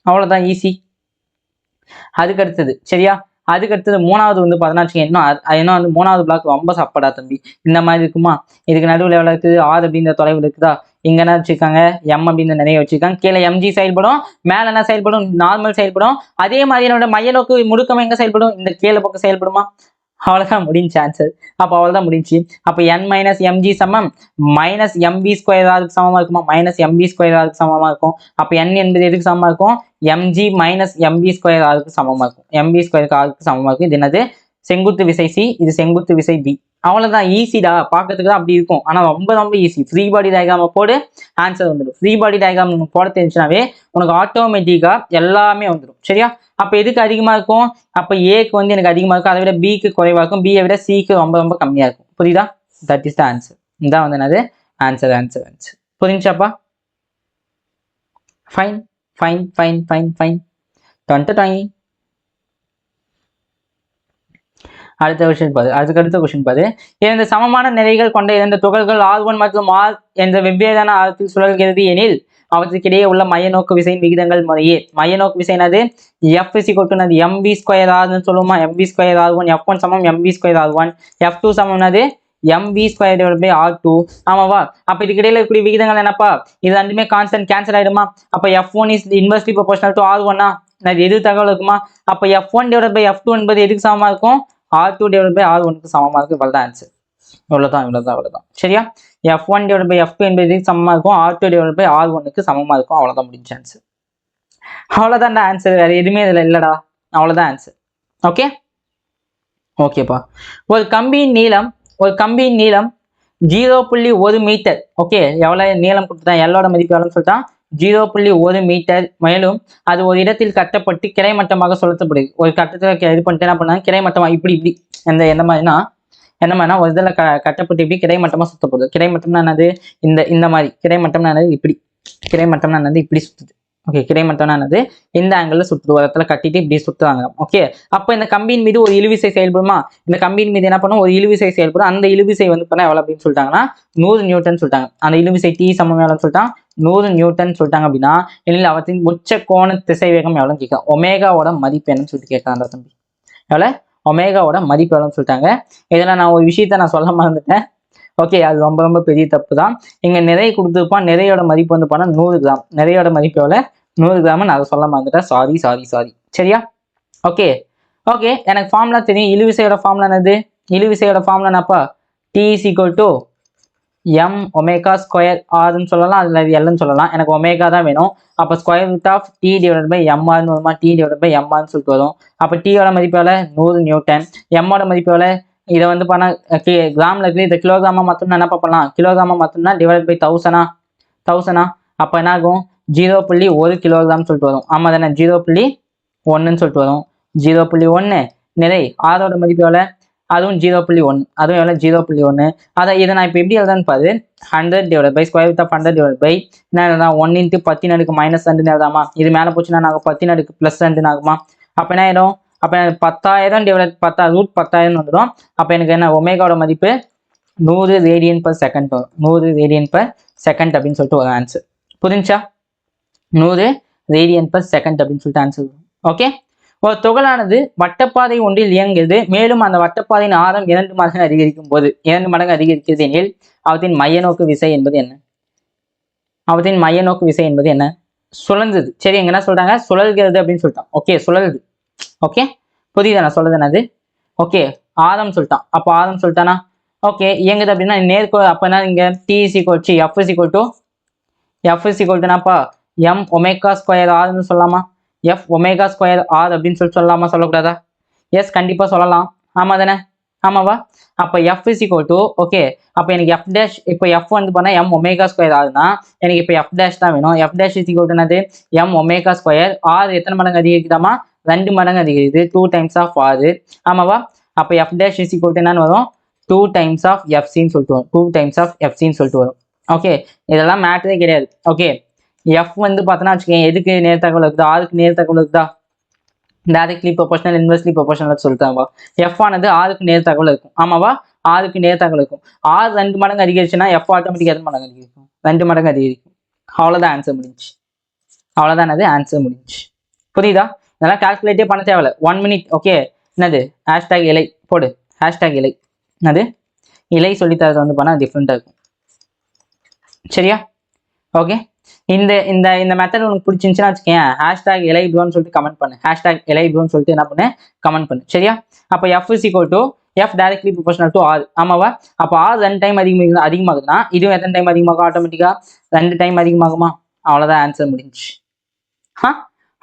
அவ்வளவுதான், ஈஸி. அதுக்கு அடுத்தது சரியா? அதுக்கு அடுத்தது மூணாவது வந்து பார்த்தோன்னா இன்னும் வந்து மூணாவது பிளாக் ரொம்ப சப்படா தம்பி. இந்த மாதிரி இருக்குமா? இதுக்கு நடுவில் எவ்வளவு இருக்குது? 6 அப்படின்ற தொலைவில் இருக்குதா. இங்க என்ன வச்சிருக்காங்க? m அப்படின்னு நிறைய வச்சிருக்காங்க. கீழே mg செயல்படும், மேல என்ன செயல்படும்? நார்மல் செயல்படும். அதே மாதிரி என்னோட மைய நோக்கு முடுக்கம் எங்க செயல்படும்? இந்த கீழே பக்கம் செயல்படுமா? அவ்வளவுதான் முடிஞ்சு ஆன்சர். அப்போ அவ்வளவுதான் முடிஞ்சு. அப்போ n மைனஸ் எம்ஜி சமம் மைனஸ் எம்பி ஸ்கொயர் ஆருக்கு சமமா இருக்குமா? மைனஸ் எம்பி ஸ்கொயர் ஆருக்கு சமமா இருக்கும். அப்போ n என்பது எதுக்கு சமமா இருக்கும்? mg மைனஸ் எம்பி ஸ்கொயர் ஆருக்கு சமமா இருக்கும். எம்பி ஸ்கொயர் ஆருக்கு சமமா இருக்கும். இது என்னது? செங்குத்து விசை சி, இது செங்குத்து விசை பி. அவ்வளவுதான், ஈஸிடா. பார்க்கறதுக்கு தான் அப்படி இருக்கும், ஆனா ரொம்ப ஈஸி. ஃப்ரீ பாடி டயக்ராம போடு, ஆன்சர் வந்துடும். ஃப்ரீ பாடி டயக்ராம் போட தெரிஞ்சுனாவே உனக்கு ஆட்டோமேட்டிக்கா எல்லாமே வந்துடும். சரியா? அப்ப எதுக்கு அதிகமா இருக்கும்? அப்ப ஏக்கு வந்து எனக்கு அதிகமா இருக்கும், அதை விட பிக்கு குறைவா இருக்கும், பியை விட சிக்கு ரொம்ப கம்மியா இருக்கும். புரியுதா? That is the answer. இதான் வந்து என்னது? ஆன்சர். புரிஞ்சாப்பா? ஃபைன். அடுத்த கொஸ்டின் பாரு. இரண்டு சமமான நிறைகள் கொண்ட இரண்டு துகள்கள் R1 மற்றும் R என்ற வெவ்வேறான ஆரத்தில் சுழல்கிறது எனில் அவற்றுக்கிடையே உள்ள மைய நோக்கு விசையின் விகிதங்கள் முறையே. மைய நோக்கு விசை என்னது? F = mv ஸ்கொயர் R சொல்லுமா? mv square R1. F1 சமம் mv ஸ்கொயர் R1. F2 சமம் என்னது? mv square R2. ஆமாவா? அப்ப இதுக்கு இடையில இருக்கக்கூடிய விகிதங்கள் என்னப்பா? இது ரெண்டுமே கான்ஸ்டன்ட், கேன்சல் ஆயிடுமா? அப்ப F1 is inversely proportional to R1. எது தகவல் இருக்குமா? அப்ப F1/F2 என்பது எதுக்கு சமமா இருக்கும்? R2/R1க்கு சமமா இருக்கு. இவ்வளவுதான் ஆன்சர். இவ்வளவுதான். சரியா? F1/F2 என்பது எதுக்கு சமமா இருக்கும்? R2/R1க்கு சமமா இருக்கும். அவ்வளவுதான், முடிஞ்ச ஆன்சர். அவ்வளவுதான்டா ஆன்சர். வேற எதுவுமே இதுல இல்லடா. அவ்வளவுதான் ஆன்சர். ஓகேப்பா. ஒரு கம்பியின் நீளம் 0.1 மீட்டர். ஓகே, எவ்வளவு நீளம் கொடுத்துட்டான்? எல்லோட மதிப்பு எவ்வளவுன்னு சொல்லிட்டான்? 0.1 மீட்டர். மேலும் அது ஒரு இடத்தில் கட்டப்பட்டு கிடைமட்டமாக சுழற்றப்படுது. ஒரு கட்டத்தில் இது பண்ணிட்டு என்ன பண்ணாங்க? கிடைமட்டமா இப்படி என்ன மாதிரினா ஒரு இதில் கட்டப்பட்டு இப்படி கிடைமட்டமா சுத்தப்படுது. கிடைமட்டம்னா என்னது? இந்த மாதிரி. கிடைமட்டம்னா என்னது? இப்படி. கிடைமட்டம்னா என்னது? இப்படி சுத்துது. ஓகே, கிடைமட்டம்னா என்னது? இந்த ஆங்கிள் சுத்துது. ஒரு இடத்துல கட்டிட்டு இப்படி சுத்துவாங்க. ஓகே, அப்போ இந்த கம்பியின் மீது ஒரு இழுவிசை செயல்படுமா? இந்த கம்பியின் மீது என்ன பண்ணும்? ஒரு இழுவிசை செயல்படும். அந்த இழுவிசை வந்து பண்ண எவ்வளவு அப்படின்னு சொல்லிட்டாங்கன்னா 100 நியூட்டன் சொல்லிட்டாங்க. அந்த இழுவிசை T சமம் எவ்வளவுன்னு சொல்லிட்டான்? 100 நியூட்டன் சொல்லிட்டாங்க. அப்படின்னா இல்லை அவற்றின் உச்ச கோண திசைவேகம் எவ்வளவுன்னு கேட்கலாம். ஒமேகாவோட மதிப்பு என்னன்னு சொல்லிட்டு கேட்கலாம் தம்பி. எவ்வளவு? ஒமேகாவோட மதிப்பு எவ்வளவுன்னு சொல்லிட்டாங்க. இதெல்லாம் நான் ஒரு விஷயத்த நான் சொல்ல மறந்துட்டேன். ஓகே, அது ரொம்ப பெரிய தப்பு தான். இங்க நிறைய கொடுத்துருப்பான். நிறையோட மதிப்பு வந்து பண்ணா 100 கிராம். நிறையோட மதிப்பு எவ்வளவு? 100 கிராம். நான் அதை சொல்ல மறந்துட்டேன். சாரி. சரியா? ஓகே, எனக்கு ஃபார்முலா தெரியும். இழுவிசையோட ஃபார்முலா என்னது? இழுவிசையோட ஃபார்முலா என்னப்பா? T = m ஒமேகா ஸ்கொயர் ஆர்ன்னு சொல்லலாம், அதுல எல்ன்னு சொல்லலாம். எனக்கு ஒமேகா தான் வேணும். அப்போ ஸ்கொயர் ரூட் ஆஃப் T/mr வருமா? T/mr சொல்லிட்டு வரும். அப்போ T-யோட மதிப்பு எவ்வளோ? 100 நியூட்டன். M-ஓட மதிப்பு எவ்வளோ? இதை வந்து பண்ண கிராம்ல இருக்கு. இதை கிலோகிராமா மட்டும் என்ன பண்ணலாம்? கிலோகிராமா மட்டும்னா டிவைட் பை 1000. அப்போ என்ன ஆகும்? 0.1 கிலோகிராம் சொல்லிட்டு வரும். ஆமா தானே? 0.1ன்னு சொல்லிட்டு வரும். 0.1 நிறை. ஆரோட மதிப்பு எவ்வளோ? அதுவும் 0.1. அதுவும் எவ்வளோ? 0.1. அதை இதை நான் இப்போ எப்படி எழுதான்னு பாரு. 100 ஸ்கொயர் ரூட் ஆஃப் 100 என்ன எழுதலாம்? 1 × 10⁻⁻2 எழுதாமா? இது மேலே போச்சுன்னா நாங்கள் 10⁻+2 ஆகுமா? அப்போ என்ன ஆயிடும்? அப்போ 10,000 டிவைட் 10 ரூட் 10,000 வந்துடும். அப்போ எனக்கு என்ன ஒமேகாவோட மதிப்பு 100 ரேடியன் பர் செகண்ட் வரும். 100 ரேடியன் பர் செகண்ட் அப்படின்னு சொல்லிட்டு ஒரு ஆன்சர். புரிஞ்சா? 100 ரேடியன் பர் செகண்ட் அப்படின்னு சொல்லிட்டு ஆன்சர் வரும். ஓகே, ஒரு துகளானது வட்டப்பாதை ஒன்றில் இயங்குகிறது. மேலும் அந்த வட்டப்பாதையின் ஆரம் 2 மடங்கு அதிகரிக்கும் போது 2 மடங்கு அதிகரிக்கிறது எனில் அவற்றின் மைய நோக்கு விசை என்பது என்ன? அவற்றின் மைய நோக்கு விசை என்பது என்ன? சுழந்தது. சரி, எங்க என்ன சொல்றாங்க? சுழல்கிறது அப்படின்னு சொல்லிட்டான். ஓகே, சுழலுது. ஓகே, புரியுதா நான் சொல்றது என்னது? ஓகே, ஆரம் சொல்லிட்டான். அப்போ ஆரம் சொல்லிட்டானா? ஓகே, இயங்குது அப்படின்னா நேர்கோள். அப்போ என்ன இங்க T is equal to F is equal to என்னப்பா M ஒமேகா ஸ்கொயர் ஆர்னு சொல்லலாமா? F ஒமேகா ஸ்கொயர் ஆர் அப்படின்னு சொல்லலாமா, சொல்லக்கூடாதா? எஸ், கண்டிப்பா சொல்லலாம். ஆமா தானே? ஆமாவா? அப்போ F is equal to okay, அப்போ எனக்கு F டேஷ், இப்போ F வந்து பண்ணா M ஒமேகா ஸ்கொயர் ஆகுதுன்னா எனக்கு இப்போ F டேஷ் தான் வேணும். F dash is equal to என்னது? M omega square. ஆர் எத்தனை மடங்கு அதிகரிக்குதாமா? 2 மடங்கு அதிகரிக்குது. 2 டைம்ஸ் ஆஃப் ஆர். ஆமாவா? அப்போ F dash is equal to என்னன்னு வரும்? 2 டைம்ஸ் ஆஃப் எஃப்சின்னு சொல்லிட்டு வரும். 2 டைம்ஸ் ஆஃப் எஃப்சின்னு சொல்லிட்டு வரும். ஓகே, இதெல்லாம் மேட்டரே கிடையாது. ஓகே, எஃப் வந்து பார்த்தோன்னா வச்சுக்கோங்க, எதுக்கு நேர் தகவல் இருக்குதா? ஆருக்கு நேர் தகவல் இருக்குதா? டைரக்ட்லி ப்ரொபோஷனல், இன்வெர்ஸ்லி ப்ரொபோஷனல் சொல்லிட்டாங்க. எஃப் ஆனது ஆருக்கு நேர் தகவல் இருக்கும். ஆமாவா? ஆருக்கு நேர் தகவல் இருக்கும். ஆர் 2 மடங்கு அதிகரிச்சுன்னா எஃப் ஆட்டோமேட்டிக்காக எத்தனை மடங்கு அதிகரிக்கும்? 2 மடங்கு அதிகரிக்கும். அவ்வளோதான் ஆன்சர் முடிஞ்சு. அவ்வளோதான் அது ஆன்சர் முடிஞ்சு. புரியுதா? இதெல்லாம் கால்குலேட்டே பண்ண தேவையில்ல. 1 மினிட். ஓகே, என்னது ஹேஷ்டாக் இலை போடு. ஹேஷ்டாக் இலை என்னது இலை சொல்லித்தரது வந்து பண்ணால் டிஃப்ரெண்ட்டாக இருக்கும். சரியா? ஓகே, இந்த இந்த இந்த மெத்தட் உனக்கு பிடிச்சிருந்துச்சுன்னா வச்சுக்கேன், ஹேஷ்டாக் இலை ப்ரோன்னு சொல்லிட்டு கமெண்ட் பண்ணு. ஹேஷ்டாக் இலை ப்ரோன்னு சொல்லிட்டு என்ன பண்ணு, கமெண்ட் பண்ணு. சரியா? அப்போ F is equal to F directly proportional to r. ஆமாவா? அப்போ ஆர் 2 டைம் அதிகமாகுதுன்னா இதுவும் எத்தனை டைம் அதிகமாகும்? ஆட்டோமேட்டிக்காக 2 டைம் அதிகமாகுமா? அவ்வளோதான் ஆன்சர் முடிஞ்சு.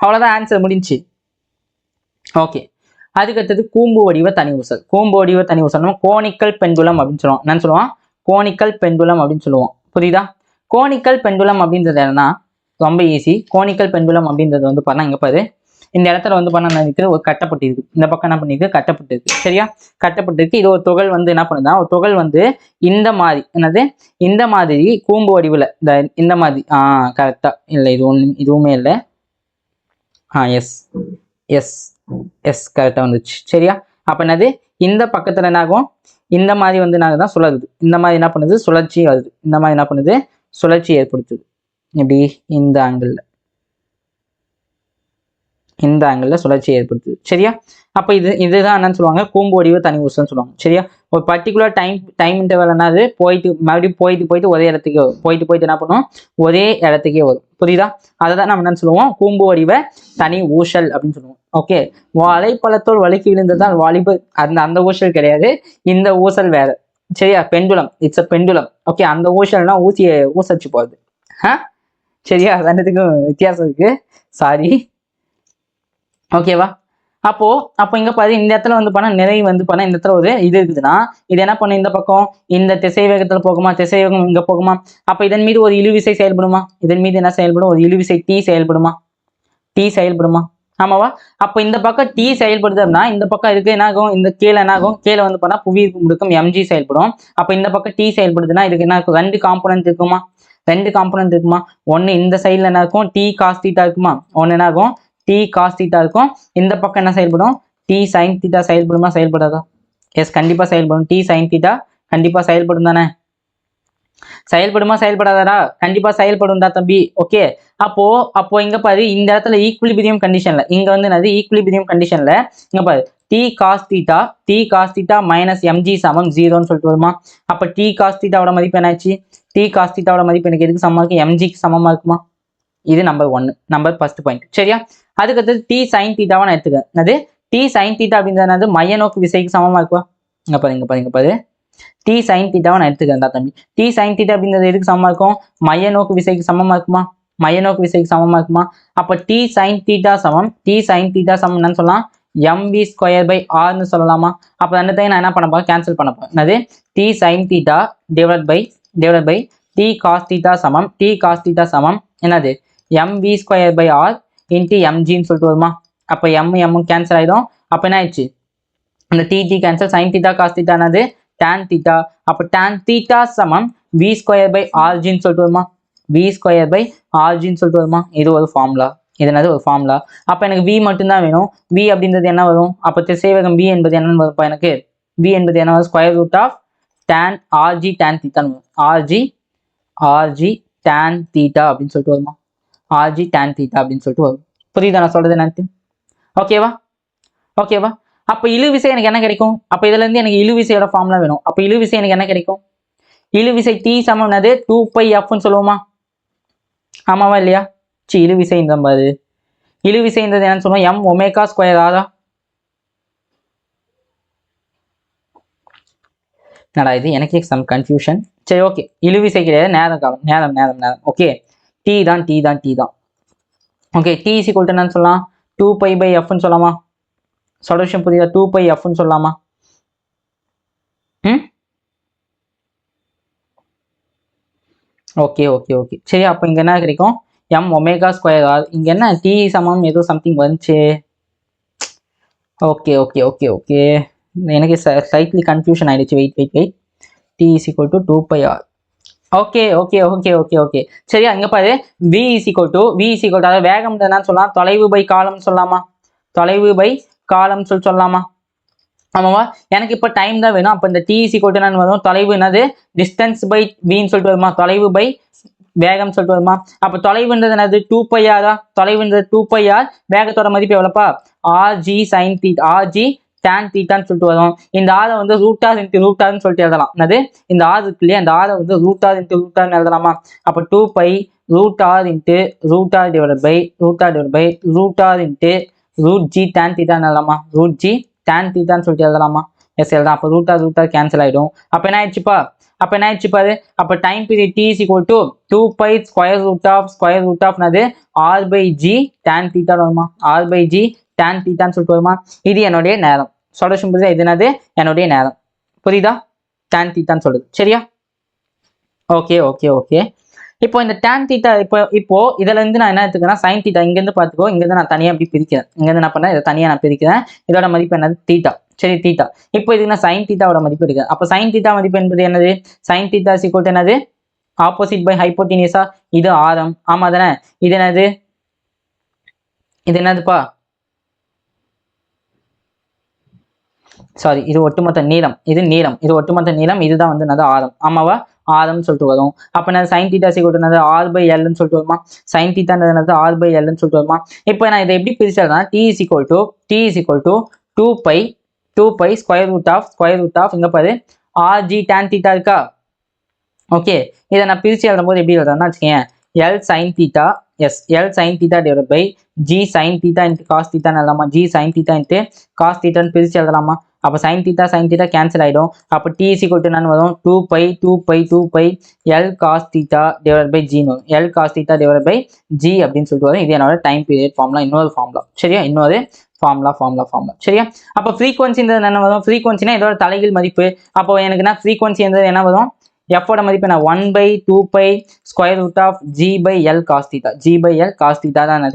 அவ்வளோதான் ஆன்சர் முடிஞ்சு. ஓகே, அதுக்கடுத்தது கூம்பு வடிவ தனி ஊசல். கூம்பு வடிவ தனி ஊசல் கோனிக்கல் பெண்டுலம் அப்படின்னு சொல்லுவோம். என்னன்னு சொல்லுவான்? கோனிக்கல் பெண்டுலம் அப்படின்னு சொல்லுவோம். புரியுதா? கோனிக்கல் பெண்டுலம் அப்படின்றது என்னன்னா ரொம்ப ஈஸி. கோனிக்கல் பெண்டுலம் அப்படின்றது வந்து பண்ணா இங்க பாரு, இந்த இடத்துல வந்து பண்ண நினைக்கிற ஒரு கட்டப்பட்டு இருக்கு. இந்த பக்கம் என்ன பண்ணிருக்கு? கட்டப்பட்டு இருக்கு. சரியா? கட்டப்பட்டு இருக்கு. இது ஒரு துகள் வந்து என்ன பண்ணுதா, ஒரு துகள் வந்து இந்த மாதிரி என்னது, இந்த மாதிரி கூம்பு வடிவில் இந்த மாதிரி கரெக்டா இல்லை, இதுவுமே இல்லை. எஸ் எஸ் எஸ் கரெக்டாக வந்துச்சு. சரியா? அப்போ என்னது, இந்த பக்கத்தில் என்ன ஆகும்? இந்த மாதிரி வந்து நாங்கள் தான் சுழலுது. இந்த மாதிரி என்ன பண்ணுது? சுழற்சி வருது. இந்த மாதிரி என்ன பண்ணுது? சுழற்சி ஏற்படுத்துது. எப்படி? இந்த ஆங்கிளில் சுழற்சி ஏற்படுத்துது. சரியா? அப்போ இதுதான் என்னன்னு சொல்லுவாங்க? கூம்பு வடிவ தனி ஊசல்னு சொல்லுவாங்க. சரியா? ஒரு பர்டிகுலர் டைம் இன்டர்வல் என்னது, மறுபடியும் போயிட்டு ஒரே இடத்துக்கே வரும். போயிட்டு என்ன பண்ணும்? ஒரே இடத்துக்கே வரும். புரியுதா? அதை தான் நம்ம என்னன்னு சொல்லுவோம்? கூம்பு வடிவ தனி ஊசல் அப்படின்னு சொல்லுவோம். ஓகே, வலைப்பழத்தோல் வலிக்கு விழுந்ததுதான் வாலிபு. அந்த ஊசல் கிடையாது, இந்த ஊசல் வேற. சரியா? Pendulum, it's a pendulum. Okay, அந்த ஊசல்னா ஊசியை ஊசச்சு போகுது. சரியா? ரெண்டுத்துக்கும் வித்தியாசம் இருக்கு. சாரி. ஓகேவா? அப்போ இங்க பாரு, இந்த இடத்துல வந்து பண்ணா நிறைய வந்து பண்ணா இந்த இடத்துல ஒரு இது இருக்குதுன்னா இது என்ன பண்ணும்? இந்த பக்கம் இந்த திசை வேகத்துல போகுமா? திசை வேகம் இங்க போகுமா? அப்ப இதன் மீது ஒரு இழுவிசை செயல்படுமா? இதன் மீது என்ன செயல்படும்? ஒரு இழுவிசை T செயல்படுமா? T செயல்படுமா? ஆமாவா? அப்ப இந்த பக்கம் T செயல்படுது அப்படின்னா இந்த பக்கம் இதுக்கு என்ன ஆகும்? இந்த கீழே என்ன ஆகும்? கீழே வந்து பண்ணா புவியீர்ப்பு முடுக்கம் mg செயல்படும். அப்ப இந்த பக்கம் T செயல்படுதுன்னா இதுக்கு என்ன இருக்கும்? 2 காம்போனன்ட் இருக்குமா? 2 காம்போனன்ட் இருக்குமா? ஒன்னு இந்த சைட்ல என்ன இருக்கும்? T cos θ இருக்குமா? ஒன்னு என்ன ஆகும்? T cos θ இருக்கும். இந்த பக்கம் என்ன செயல்படும்? T sin θ செயல்படுமா? செயல்படாதா? எஸ், கண்டிப்பா செயல்படும். T sin θ கண்டிப்பா செயல்படும் தானே? செயல்படுமா? செயல்படாதா? கண்டிப்பா செயல்படும் தான் தம்பி. ஓகே, அப்போ இங்க பாரு, இந்த இடத்துல ஈக்குலிபிரியம் கண்டிஷன்ல இங்க வந்து என்னது? ஈக்குலிபிரியம் கண்டிஷன்ல இங்க பாரு, T cos θ மைனஸ் mg சமம் 0ன்னு சொல்லிட்டு வருமா? அப்ப T cos θவோட மதிப்பு என்னாச்சு? T cos θவோட மதிப்பு எனக்கு எதுக்கு சமமா இருக்கு? mgக்கு சமமா இருக்குமா? இது நம்பர் 1, நம்பர் ஃபர்ஸ்ட் பாயிண்ட். சரியா? அதுக்கடுத்து T sin θவை நான் எடுத்துக்கிறேன். அது T sin θ அப்படின்றது மைய நோக்கு விசைக்கு சமமா இருக்குவா? இங்க பாரு T sin θவை நான் எடுத்துக்கிறேன் தம்பி. T sin θ அப்படின்றது எதுக்கு சமமா இருக்கும்? மைய நோக்கு விசைக்கு சமமா இருக்குமா? மைய நோக்கு விசைக்கு சமமா இருக்குமா? அப்ப T sin θ சமம் என்னன்னு சொல்லலாம்? mv ஸ்கொயர் பை ஆர்னு சொல்லலாமா? அப்ப ரெண்டுத்தையும் நான் என்ன பண்ண போறேன்? கேன்சல் பண்ண போறேன். என்னது? T sin θ divide by T cos θ சமம் என்னது? mv square by R into mgன்னு சொல்லிட்டு வருமா? அப்ப m கேன்சல் ஆயிடும். அப்ப என்ன ஆயிடுச்சு? அந்த T கேன்சல், sin θ cos θ என்னது? tan θ. அப்ப tan θ சமம் v ஸ்கொயர் பை rgன்னு சொல்லிட்டு வருமா? v ஸ்கொயர் பை rgன்னு சொல்லிட்டு வருமா? இது ஒரு ஃபார்முலா. இது என்னது ஒரு ஃபார்முலா. அப்போ எனக்கு v மட்டும்தான் வேணும். v அப்படின்றது என்ன வரும்? அப்போ திசைவேகம் v என்பது என்னன்னு வரும்ப்பா எனக்கு? v என்பது என்ன வரும்? Square root of tan rg tan theta rg tan theta அப்படின்னு சொல்லிட்டு வருமா? rg tan தீட்டா அப்படின்னு சொல்லிட்டு வரும். புரியுதா நான் சொல்றது என்னன்னு? ஓகேவா? ஓகேவா? அப்போ இழுவிசை எனக்கு என்ன கிடைக்கும்? அப்போ இதுல இருந்து எனக்கு இழுவிசையோட ஃபார்முலா வேணும். அப்போ இழுவிசை எனக்கு என்ன கிடைக்கும்? இழுவிசை t சமம் என்னது? 2πfன்னு சொல்லுவோமா? ஆமாவா இல்லையா? இழுவிசைன்ற பாரு. இழுவிசைன்றது என்னன்னு சொல்லுவோம்? m ஒமேகா ஸ்கொயர் ஆரா? என்னடா இது எனக்கே சம் கன்ஃபியூஷன். சரி ஓகே, இழுவிசை கிடையாது, நேரம் காலம், நேரம். ஓகே, t தான். Okay, t is equal to என்னன்னு சொல்லலாம்? 2πfன்னு சொல்லலாமா? சொல்யூஷன் புரியுதா? 2πfன்னு சொல்லலாமா? ஓகே. சரி, அப்போ இங்க என்ன கிடைக்கும்? m omega square r. இங்க என்ன t சமம் ஏதோ சம்திங் வந்துச்சு. ஓகே. எனக்கு ஸ்லைட்லி கன்ஃபியூஷன் ஆயிடுச்சு. Wait. t is equal to 2πr. Okay. சரியா, இங்க பாரு, v இஸ் ஈக்குவல் டு அதாவது வேகம் என்னன்னு சொல்லலாம்? தொலைவு பை காலம் சொல்லலாமா? தொலைவு பை காலம் சொல்லலாமா? ஆமாவா? எனக்கு இப்போ டைம் தான் வேணும். அப்போ இந்த t இஸ் ஈக்குவல் டு என்னன்னு வரும்? தொலைவு என்னது? டிஸ்டன்ஸ் பை vன்னு சொல்லிட்டு வருமா? தொலைவு பை வேகம் சொல்லிட்டு வருமா? அப்போ தொலைவுன்றது என்னது? 2πr. தொலைவுன்றது 2πr. வேகத்தோட மதிப்பு எவ்வளோப்பா? rg sin theta, rg tan தீட்டான்னு சொல்லிட்டு வரும். இந்த ஆரை வந்து ரூட்டார் இன்ட்டு ரூட்டார்னு சொல்லிட்டு எழுதலாம். என்னது? இந்த ஆர் இருக்கு இல்லையா, இந்த ஆரை வந்து ரூட்டார் இன்ட்டு ரூட்டார்னு எழுதலாமா? அப்போ 2π root R into root R divide by root R into root G tan தீட்டான்னு எழுதலாமா? ரூட் ஜி tan தீட்டான்னு சொல்லிட்டு எழுதலாமா? எஸ் எழுதலாம். அப்போ ரூட்டார் கேன்சல் ஆகிடும். அப்போ என்ன ஆயிடுச்சுப்பா? பாரு, அப்போ time period t is equal to 2π square root of என்னது? r பை ஜி tan தீட்டான்னு வருமா? r பை ஜி tan தீட்டான்னு சொல்லிட்டு வருமா? இது என்னுடைய நேரம். சொல்யூஷன் புரியுதா? இது என்னது? என்னுடைய நேரம். புரியுதா? tan தீட்டான்னு சொல்லுது. சரியா? ஓகே. இப்போ இந்த tan தீட்டா இப்போ இதுல இருந்து நான் என்ன எடுத்துக்கிறேன்? sin தீட்டா இங்கேருந்து பார்த்துக்கோ. இங்கேருந்து நான் தனியாக அப்படி பிரிக்கிறேன். இங்கேருந்து என்ன பண்ணேன்? இதை தனியாக நான் பிரிக்கிறேன். இதோட மதிப்பு என்னது? தீட்டா. சரி, தீட்டா. இப்போ இதுக்கு நான் sin தீட்டாவோட மதிப்பு எடுக்கிறேன். அப்போ sin தீட்டா மதிப்பு என்பது என்னது? sin theta is equal to என்னது? ஆப்போசிட் பை ஹைப்போட்டினியஸா? இது ஆரம். ஆமா தானே? இது என்னதுப்பா? சாரி, இது ஒட்டுமொத்த நீளம். இது ஒட்டுமொத்த நீளம். இதுதான் வந்து என்னது? ஆரம். ஆமாவா? ஆரம்னு சொல்லிட்டு வரும். அப்போ நான் sin theta is equal to என்னது? r பை எல்னு சொல்லிட்டு வருமா? sin தீட்டான்றது என்னது? r பை எல்னு சொல்லிட்டு வருமா? இப்போ நான் இதை எப்படி பிரிச்சேன்னா, t is equal to 2π square root of இங்க பாரு rg tan தீட்டா இருக்கா? ஓகே, இதை நான் பிரிச்சு எழுதும் போது எப்படி எழுதுறேன்னா வச்சுக்கேன், L sine theta divide by G sine theta into cos தீட்டான்னு எழுதலாமா? G sine theta into cos தீட்டான்னு பிரிச்சு எழுதலாமா? அப்போ சைன் தீட்டா கேன்சல் ஆகிடும். அப்போ டி இஸ் ஈக்குவல் டு என்னன்னு வரும்? 2π L cos theta divide by ஜின்னு வரும். L cos theta divide by G அப்படின்னு சொல்லிட்டு வரும். இது என்னோட டைம் பீரியட் ஃபார்முலா. இன்னொரு ஃபார்முலா. சரியா? இன்னொரு ஃபார்முலா. சரியா? அப்போ ஃப்ரீக்வன்சின்றது என்ன வரும்? ஃப்ரீக்வன்சினா இதோட தலைகீழ் மதிப்பு. அப்போ எனக்கு என்ன ஃப்ரீக்வன்சின்றது என்ன வரும்? எஃபோட மதிப்பு என்ன? 1/2π square root of G by L cos theta தான்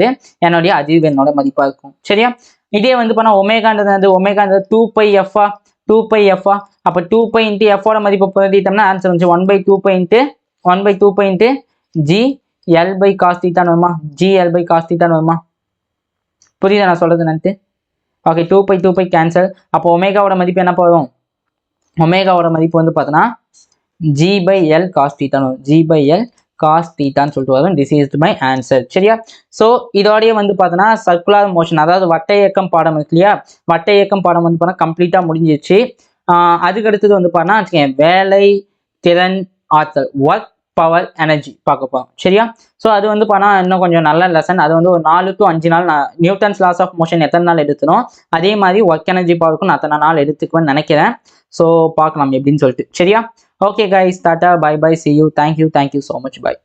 என்னுடைய அதிர்வெண்ணோட மதிப்பாக இருக்கும். சரியா? இதே வந்து பண்ணா ஒமேகான்றது 2πf. அப்போ 2π இன்ட்டு எஃபோட மதிப்பு பிரதிட்டோம்னா ஆன்சர் வந்து 1/2π into G L by cos தீட்டான்னு வருமா? புரியுதா நான் சொல்றது என்னன்ட்டு? Okay, 2π cancel. அப்போ ஒமேகாவோட மதிப்பு என்ன போதும்? ஒமேகாவோட மதிப்பு வந்து பார்த்தோன்னா g by l cos theta சொல்லிட்டு வரும். This is my answer. சரியா? ஸோ இதோடய வந்து பார்த்தோன்னா சர்க்குலர் மோஷன், அதாவது வட்ட இயக்கம் பாடம் இருக்கு இல்லையா, வட்ட இயக்கம் பாடம் வந்து பார்த்தா கம்ப்ளீட்டாக முடிஞ்சிச்சு. அதுக்கு அடுத்தது வந்து பார்த்தோன்னா வச்சுக்கேன், வேலை திறன் ஆற்றல், ஒர்க் பவர் எனர்ஜி பார்க்க போகிறோம். சரியா? ஸோ அது வந்து பார்த்தா இன்னும் கொஞ்சம் நல்ல லெசன். அது வந்து ஒரு 4 to 5 நாள் நான் நியூட்டன்ஸ் லாஸ் ஆஃப் மோஷன் எத்தனை நாள் எடுத்துனோம், அதே மாதிரி ஒர்க் எனர்ஜி பவருக்கும் நான் அத்தனை நாள் எடுத்துக்குவேன்னு நினைக்கிறேன். ஸோ பார்க்கலாம் எப்படின்னு சொல்லிட்டு. சரியா? Okay guys, tata, bye bye, see you, thank you so much, bye.